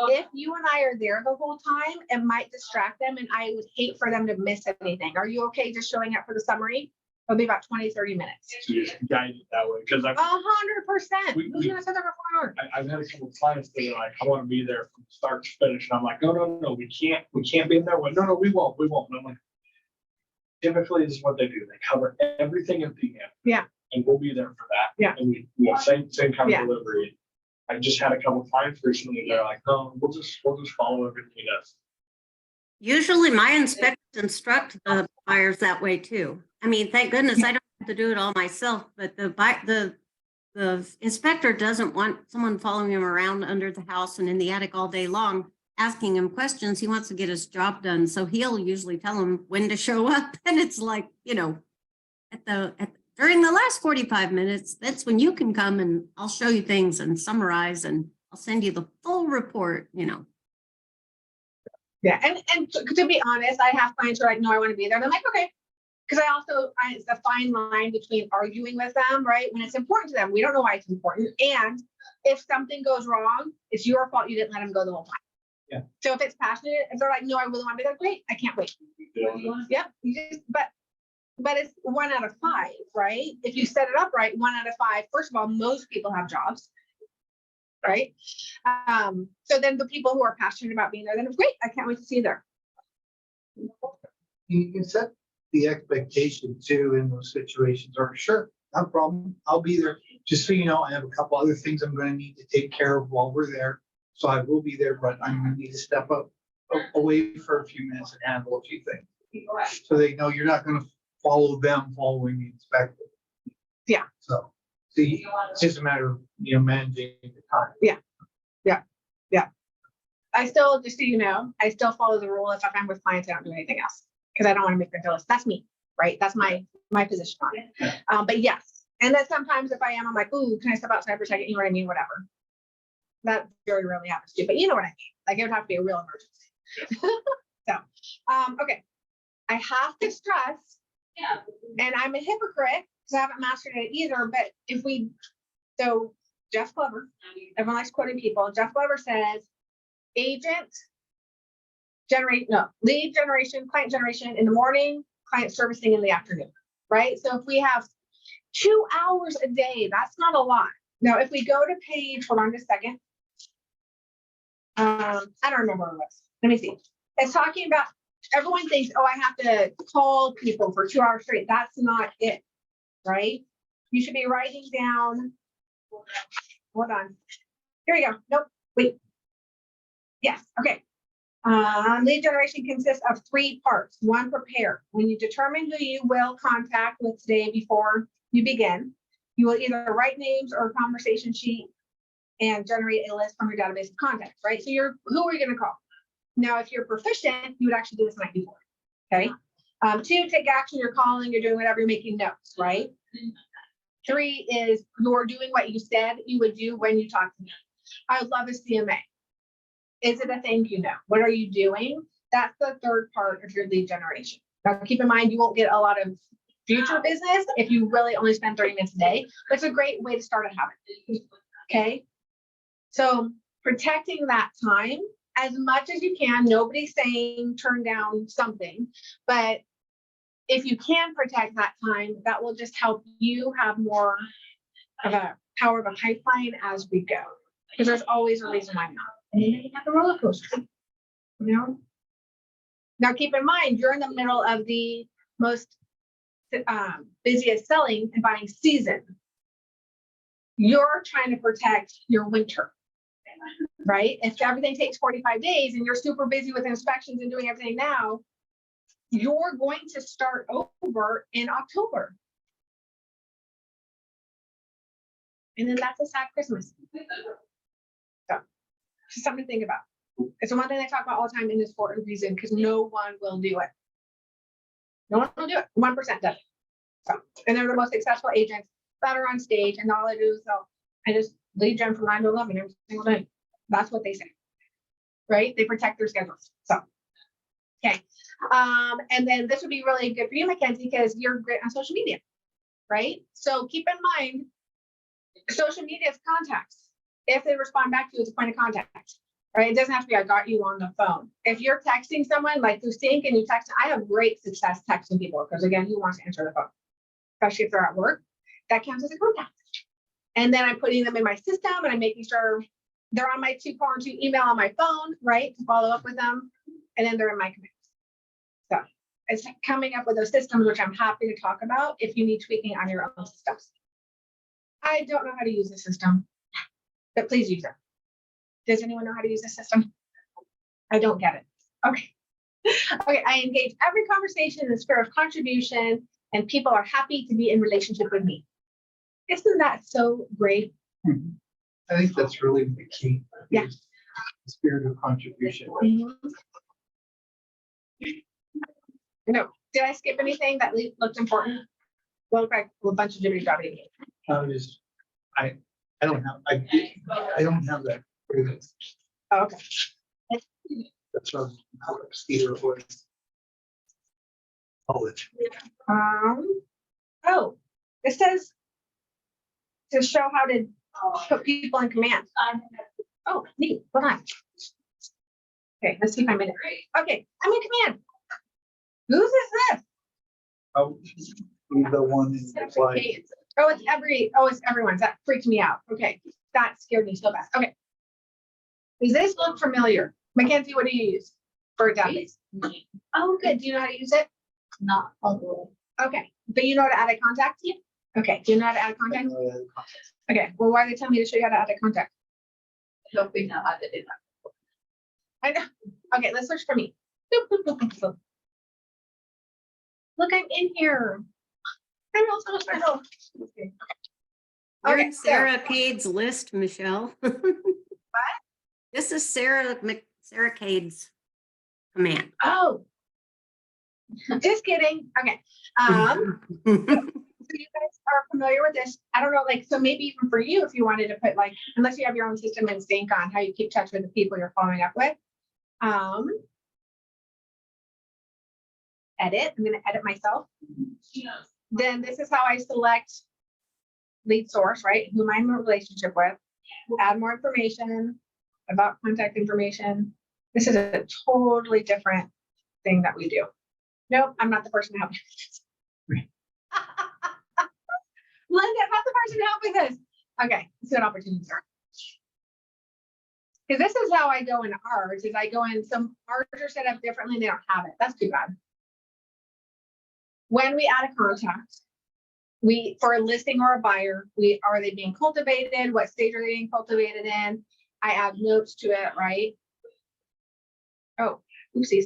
If you and I are there the whole time, it might distract them, and I would hate for them to miss anything. Are you okay just showing up for the summary? It'll be about 20-30 minutes. To just guide it that way, because 100%. We- Who's gonna sit there for 4 hours? I've had a couple of clients that are like, I want to be there from start to finish, and I'm like, no, we can't be in there. Well, no, we won't. And I'm like, typically this is what they do. They cover everything in PM. Yeah. And we'll be there for that. Yeah. And we have same kind Yeah. of delivery. I just had a couple clients recently, they're like, no, we'll just follow everything he does. Usually my inspectors instruct the buyers that way too. I mean, thank goodness I don't have to do it all myself, but the inspector doesn't want someone following him around under the house and in the attic all day long, asking him questions. He wants to get his job done. So he'll usually tell him when to show up. And it's like, you know, during the last 45 minutes, that's when you can come and I'll show you things and summarize and I'll send you the full report, you know. Yeah, and to be honest, I have clients who are like, no, I want to be there. And I'm like, okay. Because it's a fine line between arguing with them, right? When it's important to them, we don't know why it's important. And if something goes wrong, it's your fault you didn't let them go the whole time. Yeah. So if it's passionate, if they're like, no, I really want to be there, great, I can't wait. Yep. But it's 1 out of 5, right? If you set it up right, 1 out of 5, first of all, most people have jobs. Right. So then the people who are passionate about being there, then it's great. I can't wait to see you there. You can set the expectation too in those situations, or sure, no problem, I'll be there. Just so you know, I have a couple other things I'm gonna need to take care of while we're there. So I will be there, but I'm gonna need to step up away for a few minutes and handle a few things. So they know you're not gonna follow them following the inspector. Yeah. So, see, it's just a matter of, you know, managing the time. I still, just so you know, I still follow the rule. If I'm with clients, I don't do anything else because I don't want to make them feel this. That's me, right? That's my position on it. But yes, and then sometimes if I am, I'm like, ooh, can I step outside for a second? You know what I mean? Whatever. That very rarely happens to you, but you know what I mean. Like it would have to be a real emergency. So, okay. I have to stress, and I'm a hypocrite because I haven't mastered it either. But so Jeff Glover, everyone likes quoting people. Jeff Glover says, lead generation, client generation in the morning, client servicing in the afternoon, right? So if we have 2 hours a day, that's not a lot. Now, if we go to page, hold on just a second. I don't remember what it was. Let me see. It's talking about, everyone thinks, oh, I have to call people for 2 hours straight. That's not it, right? You should be writing down, hold on. Here we go. Nope, wait. Yes, okay. Lead generation consists of 3 parts. 1, prepare. When you determine who you will contact with today before you begin, you will either write names or a conversation sheet and generate a list from your database of contacts, right? So who are you going to call? Now, if you're proficient, you would actually do this the night before, okay? 2, take action, you're calling, you're doing whatever, you're making notes, right? 3 is you're doing what you said you would do when you talk to them. I would love a CMA. Is it a thing you know? What are you doing? That's the 3rd part of your lead generation. Now, keep in mind, you won't get a lot of future business if you really only spend 30 minutes a day, but it's a great way to start a habit, okay? So protecting that time as much as you can. Nobody's saying turn down something, but if you can protect that time, that will just help you have more of a power of a pipeline as we go, because there's always a reason why not. And then you have the roller coaster, you know? Now, keep in mind, you're in the middle of the most busiest selling and buying season. You're trying to protect your winter, right? If everything takes 45 days and you're super busy with inspections and doing everything now, you're going to start over in October. And then that's a sad Christmas. So, just something to think about. It's the one thing I talk about all the time in this for a reason, because no one will do it. No one will do it. 1% does it. So, and they're the most successful agents that are on stage, and all I do is I just lead gen from 9 to 11 every single day. That's what they say, right? They protect their schedules. So, okay. And then this would be really good for you, Mackenzie, because you're great on social media, right? So keep in mind, social media is contacts. If they respond back to you, it's a point of contact, right? It doesn't have to be, I got you on the phone. If you're texting someone like through Sync and you text, I have great success texting people because again, who wants to answer the phone? Especially if they're at work, that counts as a contact. And then I'm putting them in my system and I'm making sure they're on my 2-call and 2 email on my phone, right? To follow up with them. And then they're in my commits. So, is coming up with those systems, which I'm happy to talk about if you need tweaking on your own systems. I don't know how to use the system, but please use it. Does anyone know how to use the system? I don't get it. Okay. Okay, I engage every conversation in the spirit of contribution, and people are happy to be in relationship with me. Isn't that so great? I think that's really the key. Yeah. is the spirit of contribution. No, did I skip anything that looked important? Well, look like a bunch of jibbity jobbity. I don't have, I don't have that. Oh, okay. That's what Steve was. College. Oh, it says to show how to put people in command. Oh, neat. Hold on. Okay, let's see if I'm in it. Okay, I'm in command. Whose is this? Oh, the one in the slide. Oh, it's everyone's. That freaked me out. Okay, that scared me so bad. Okay. Does this look familiar? Mackenzie, what do you use for database? Oh, good. Do you know how to use it? Not all the way. Okay, but you know how to add a contact? Yeah. Okay, do you know how to add a contact? Okay, well, why are they telling me to show you how to add a contact? I hope we know how to do that. I know. Okay, let's search for me. Boop, boop, boop, boop, boop. Look, I'm in here. I'm also special. Okay. You're Okay, in so- Sarah Cade's list, Michelle. What? This is Sarah Cade's command. Oh. Just kidding. Okay. So you guys are familiar with this. I don't know, like, so maybe even for you, if you wanted to put like, unless you have your own system in sync on how you keep touch with the people you're following up with. Edit, I'm gonna edit myself. Then this is how I select lead source, right? Whom I'm in a relationship with. Add more information about contact information. This is a totally different thing that we do. Nope, I'm not the person to help you. Linda, I'm not the person to help with this. Okay, let's see what opportunities are. Because this is how I go in ours, is I go in, some ours are set up differently, they don't have it. That's too bad. When we add a contact, for a listing or a buyer, are they being cultivated? What stage are they being cultivated in? I add notes to it, right? Oh, oopsies.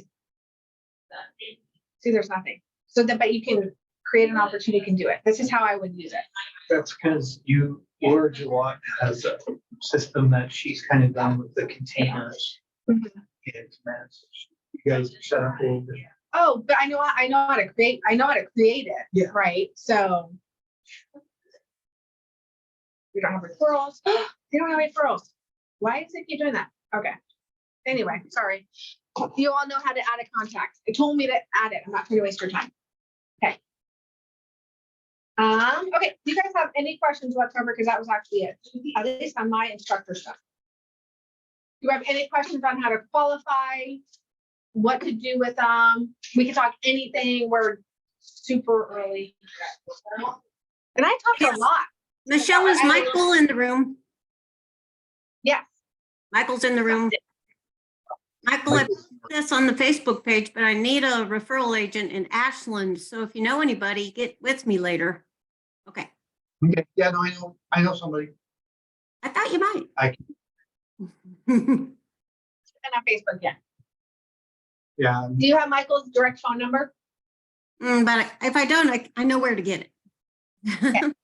See, there's nothing. So that, but you can create an opportunity, you can do it. This is how I would use it. That's because Laura Gillot has a system that she's kind of done with the containers. Mhm. And commands. You guys are set up a little bit. Oh, but I know how to create it. Yeah. Right. So we don't have referrals. They don't have referrals. Why does it keep doing that? Okay. Anyway, sorry. You all know how to add a contact. It told me to add it. I'm not trying to waste your time. Okay. Okay. Do you guys have any questions whatsoever? Because that was actually it. At least on my instructor stuff. Do you have any questions on how to qualify? What to do with them? We can talk anything. We're super early. And I talked a lot. Michelle, is Michael in the room? Yes. Michael's in the room. Michael, I put this on the Facebook page, but I need a referral agent in Ashland. So if you know anybody, get with me later. Okay. Okay, yeah, no, I know somebody. I thought you might. I And on Facebook, yeah. Yeah, Do you have Michael's direct phone number? But if I don't, I know where to get it.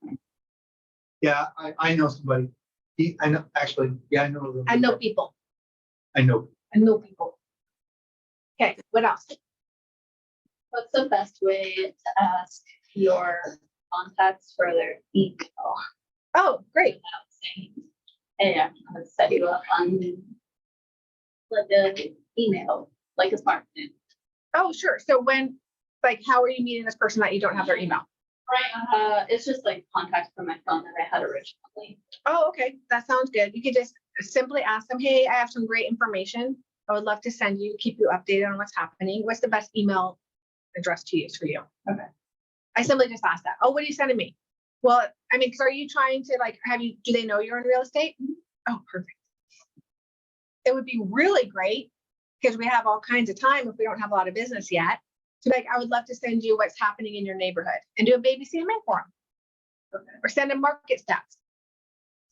yeah, I know somebody. I know, actually, yeah, I know. them. I know people. I know. I know people. Okay, what else? What's the best way to ask your contacts for their email Oh, great. without saying, hey, I'm gonna set you up on like an email, like a smartphone? Oh, sure. So how are you meeting this person that you don't have their email? It's just like contacts from my phone that I had originally. Oh, okay. That sounds good. You could just simply ask them, hey, I have some great information. I would love to send you, keep you updated on what's happening. What's the best email address to use for you? Okay. I simply just asked that. Oh, what are you sending me? Well, I mean, because are you trying to do they know you're in real estate? Oh, perfect. It would be really great because we have all kinds of time if we don't have a lot of business yet. So like, I would love to send you what's happening in your neighborhood and do a baby CMA for them. Or send them market stats.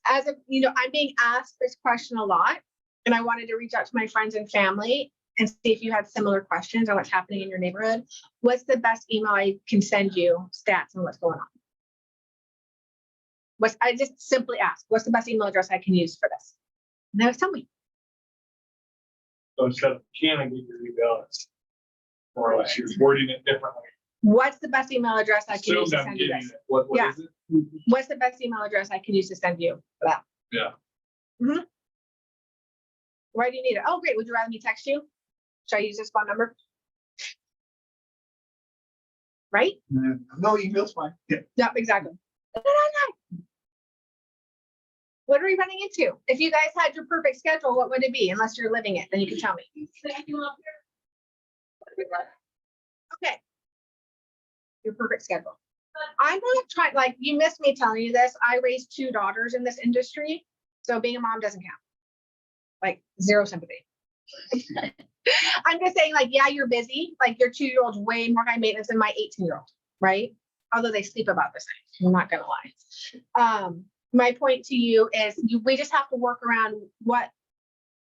As a, you know, I'm being asked this question a lot, and I wanted to reach out to my friends and family and see if you had similar questions on what's happening in your neighborhood. What's the best email I can send you stats on what's going on? I just simply asked, what's the best email address I can use for this? And they was telling me. So instead of can I get your email, it's more or less you're wording it differently. What's the best email address I can use Assumed to I'm send you getting this? it. What Yeah. is it? What's the best email address I can use to send you that? Yeah. Why do you need it? Oh, great. Would you rather me text you? Should I use this phone number? Right? No, email's fine. Yeah. Yep, exactly. What are we running into? If you guys had your perfect schedule, what would it be? Unless you're living it, then you can tell me. Okay. Your perfect schedule. I'm gonna try, like, you missed me telling you this. I raised 2 daughters in this industry, so being a mom doesn't count. Like, zero sympathy. I'm just saying, like, yeah, you're busy. Like, your 2-year-old's way more high maintenance than my 18-year-old, right? Although they sleep about the same. I'm not gonna lie. My point to you is we just have to work around what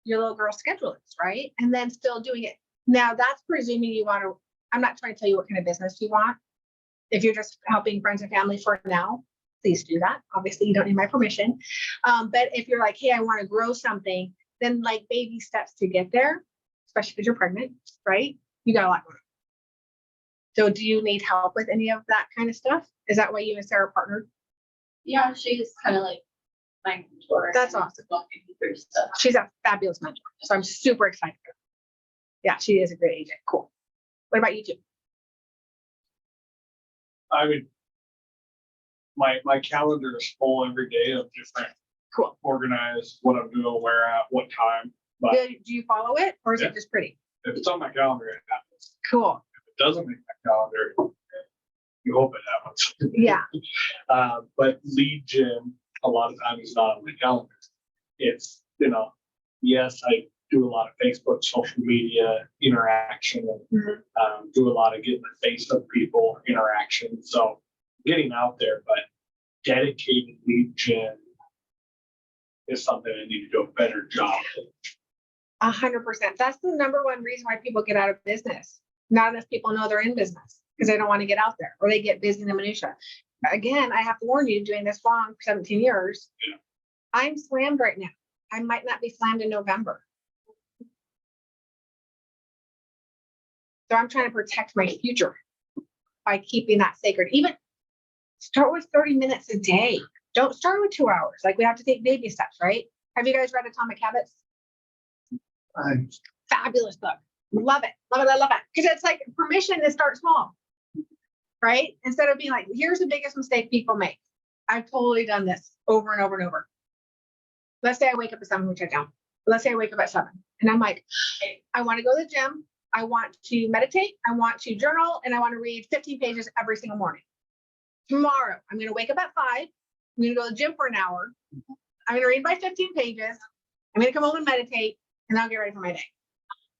your little girl's schedule is, right? And then still doing it. Now that's presuming you want to, I'm not trying to tell you what kind of business you want. If you're just helping friends and family for now, please do that. Obviously you don't need my permission. But if you're like, hey, I want to grow something, then like baby steps to get there, especially because you're pregnant, right? You got a lot going on. So do you need help with any of that kind of stuff? Is that why you and Sarah partnered? Yeah, she's kind of like my mentor. That's and awesome. walking me through stuff. She's a fabulous mentor. So I'm super excited. Yeah, she is a great agent. Cool. What about you two? I would. My calendar is full every day of different Cool. organized what I'm doing, where at, what time. But Do you follow it or is Yeah. it just pretty? if it's on my calendar, it happens. Cool. If it doesn't make my calendar, you hope it happens. Yeah. But lead gen, a lot of times is not on my calendar. It's, yes, I do a lot of Facebook, social media interaction, Mhm. and do a lot of getting the face of people interaction. So getting out there, but dedicated lead gen is something I need to do a better job of. 100%. That's the #1 reason why people get out of business. Not enough people know they're in business because they don't want to get out there or they get busy in the minutia. Again, I have to warn you, doing this long for 17 years, Yeah. I'm slammed right now. I might not be slammed in November. So I'm trying to protect my future by keeping that sacred. Even start with 30 minutes a day. Don't start with 2 hours. Like, we have to take baby steps, right? Have you guys read Atomic Habits? Fabulous book. Love it. Love it. I love it. Because it's like permission to start small, right? Instead of being like, here's the biggest mistake people make. I've totally done this over and over and over. Let's say I wake up at 7, which I don't. Let's say I wake up at 7 and I'm like, I want to go to the gym. I want to meditate. I want to journal and I want to read 15 pages every single morning. Tomorrow, I'm going to wake up at 5. I'm going to go to the gym for an hour. I'm going to read my 15 pages. I'm going to come home and meditate and I'll get ready for my day.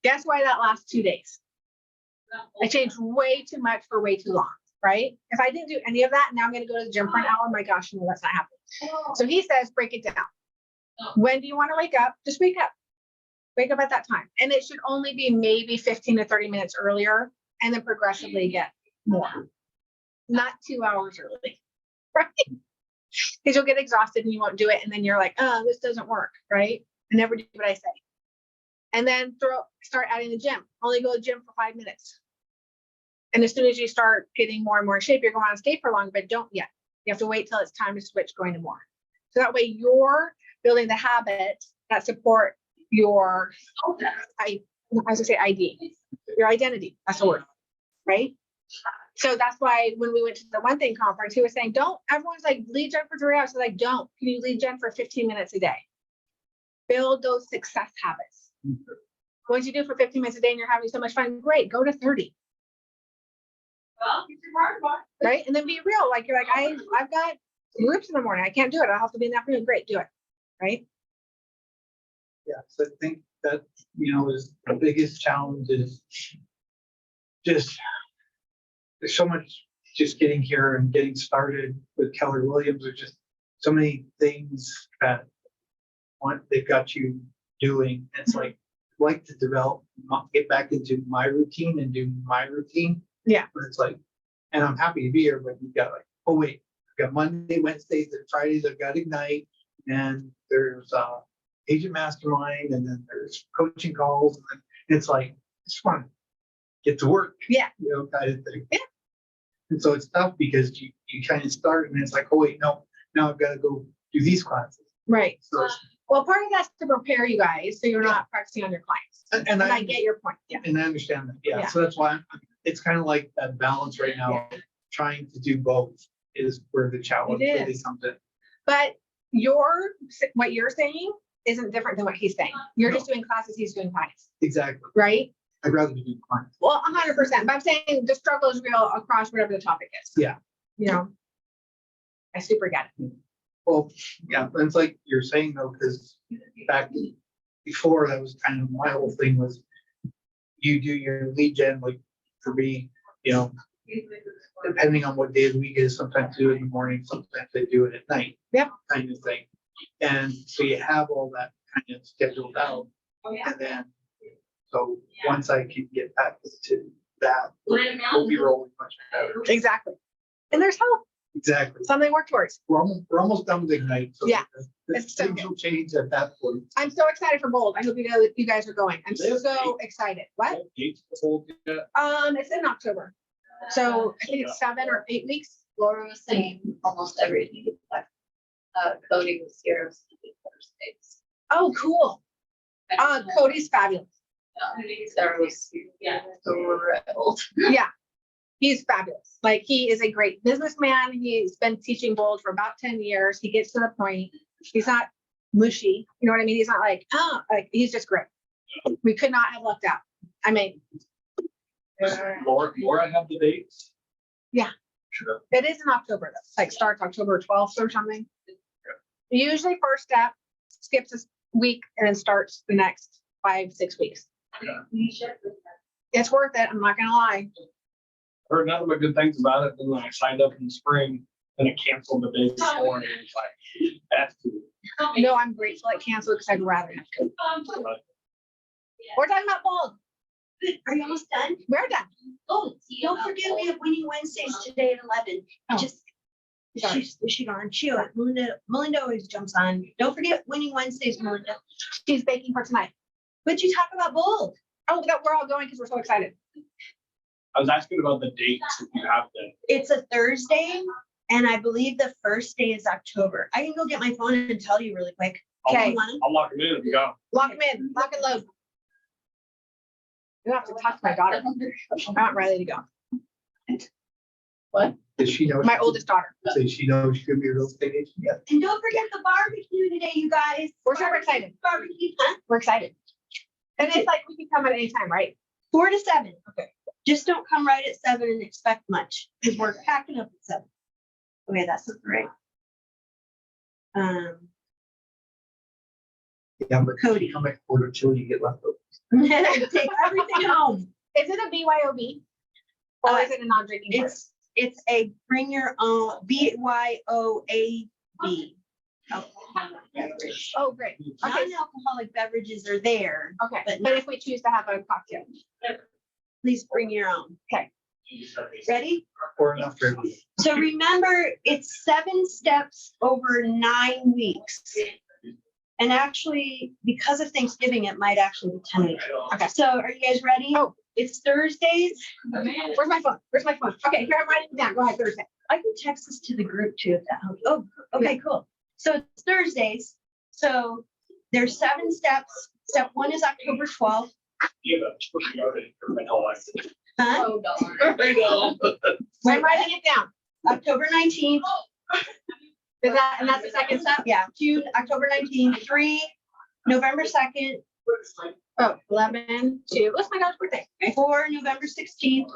Guess why that lasts 2 days? I changed way too much for way too long, right? If I didn't do any of that, now I'm going to go to the gym for an hour. My gosh, no, that's not happening. So he says, break it down. When do you want to wake up? Just wake up. Wake up at that time. And it should only be maybe 15 to 30 minutes earlier and then progressively get more. Not 2 hours early, right? Because you'll get exhausted and you won't do it. And then you're like, oh, this doesn't work, right? I never do what I say. And then start adding the gym. Only go to the gym for 5 minutes. And as soon as you start getting more and more in shape, you're going on skate for long, but don't yet. You have to wait till it's time to switch going to more. So that way you're building the habits that support your, ID, your identity. That's the word, right? So that's why when we went to the One Thing conference, he was saying, everyone's like, lead gen for 3 hours. So like, can you lead gen for 15 minutes a day? Build those success habits. Once you do for 15 minutes a day and you're having so much fun, great, go to 30. Right? And then be real. Like, you're like, I've got groups in the morning. I can't do it. I'll have to be in the afternoon. Great, do it. Right? Yeah, so I think that, is the biggest challenge is just there's so much just getting here and getting started with Keller Williams. There's just so many things that they've got you doing. It's like to develop, get back into my routine and do my routine. Yeah. But it's like, and I'm happy to be here, but you've got like, oh wait, I've got Monday, Wednesdays, and Fridays, I've got Ignite, and there's agent mastermind, and then there's coaching calls, and then it's like, I just want to get to work. Yeah. You know, kind of thing. Yeah. And so it's tough because you kind of start and it's like, oh wait, no, now I've got to go do these classes. Right. So it's- Well, part of that's to prepare you guys, so you're not practicing on your clients. and And I get your point. Yeah. And I understand that, yeah, Yeah. so that's why it's kind of like that balance right now, trying to do both is where the challenge It really is. comes in. But what you're saying isn't different than what he's saying. You're just doing classes, he's doing clients, Exactly, right? I'd rather do clients. Well, 100%, but I'm saying the struggle is real across whatever the topic is. Yeah. You know? I super get it. Well, yeah, but it's like you're saying though, because back before, that was kind of my whole thing was you do your lead gen, like for me, you know, depending on what day of the week it is, sometimes do it in the morning, sometimes they do it at night. Yep. Kind of thing. And so you have all that kind of scheduled out. And then, so once I can get back to that, we'll be rolling much better. Exactly. And there's hope, Exactly. something to work towards. We're almost done with Ignite. So Yeah. the It's so things will change at that point. I'm so excited for Bold. I hope you know that you guys are going. I'm so excited. What? It's in October. So I think it's 7 or 8 weeks. Laura was saying almost everything, like, coding was here. Thursdays. Oh, cool. Cody's fabulous. Sarah was, thrilled. Yeah. He's fabulous. Like, he is a great businessman. He's been teaching Bold for about 10 years. He gets to the point. He's not mushy. You know what I mean? He's not like, he's just great. We could not have lucked out. I mean, Laura have the dates? Yeah. Sure. it is in October, though. Like, starts October 12th or something. Usually first step, skips a week, and then starts the next 5-6 weeks. It's worth it. I'm not gonna lie. Heard nothing but good things about it, then when I signed up in the spring, then it canceled the day before, and it was like, that's too. No, I'm grateful it canceled because I'd rather have to. We're talking about Bold. Are you almost done? We're done. Oh, don't forget we have Winning Wednesdays today at 11. Oh. Just, she's on. Melinda always jumps on. Don't forget Winning Wednesdays, Melinda. She's baking for tonight. But you talk about Bold. Oh, we're all going because we're so excited. I was asking about the dates, if you have them. It's a Thursday, and I believe the first day is October. I can go get my phone and tell you really quick. Okay. You want 'em? I'll lock them in and go. Lock them in, lock and load. You have to talk to my daughter. I'm not ready to go. What? Does she know? My oldest daughter. Does she know she could be a real estate agent? Yeah. And don't forget the barbecue today, you guys. We're super excited. Barbecue, huh? We're excited. And it's like, we can come at any time, right? 4 to 7. Okay. Just don't come right at 7 and expect much, because we're packing up at 7. Okay, that's not right. Yeah, but Cody. come back quarter till you get left over. Take everything home. Is it a BYOB? Or is it a non-drinking? place? It's a bring your own BYOAB. Oh, great. Okay, Non-alcoholic beverages are there. okay. But But if we choose to have a cocktail. Please bring your own. Okay. Ready? Or enough for everyone. So remember, it's 7 steps over 9 weeks. And actually, because of Thanksgiving, it might actually be 10 weeks. Okay. So are you guys ready? Oh. It's Thursdays. Where's my phone? Where's my phone? Okay, here, I'm writing it down. Go ahead, Thursday. I can text this to the group too, if that helps. Oh, okay, cool. So it's Thursdays. So there's 7 steps. Step 1 is October 12th. Yeah, that's what you got it for my whole life. Huh? Oh, darn. I know. I'm writing it down. October 19th. Is that, and that's the second step? Yeah, 2, October 19th. 3, November 2nd. Oh, 11, 2. What's my daughter's birthday? 4, November 16th.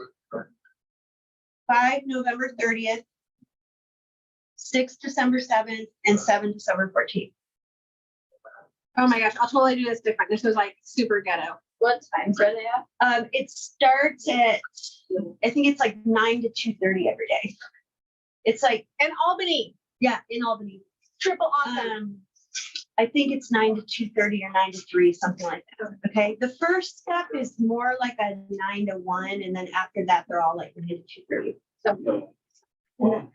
5, November 30th. 6, December 7th, and 7, December 14th. Oh my gosh, I'll totally do this different. This was like super ghetto. What times are they at? It starts at, I think it's like 9 to 2:30 every day. It's like, In Albany, yeah, in Albany. triple awesome. I think it's 9 to 2:30 or 9 to 3, something like that. Okay, the first step is more like a 9 to 1, and then after that, they're all like 9 to 2:30. So, well,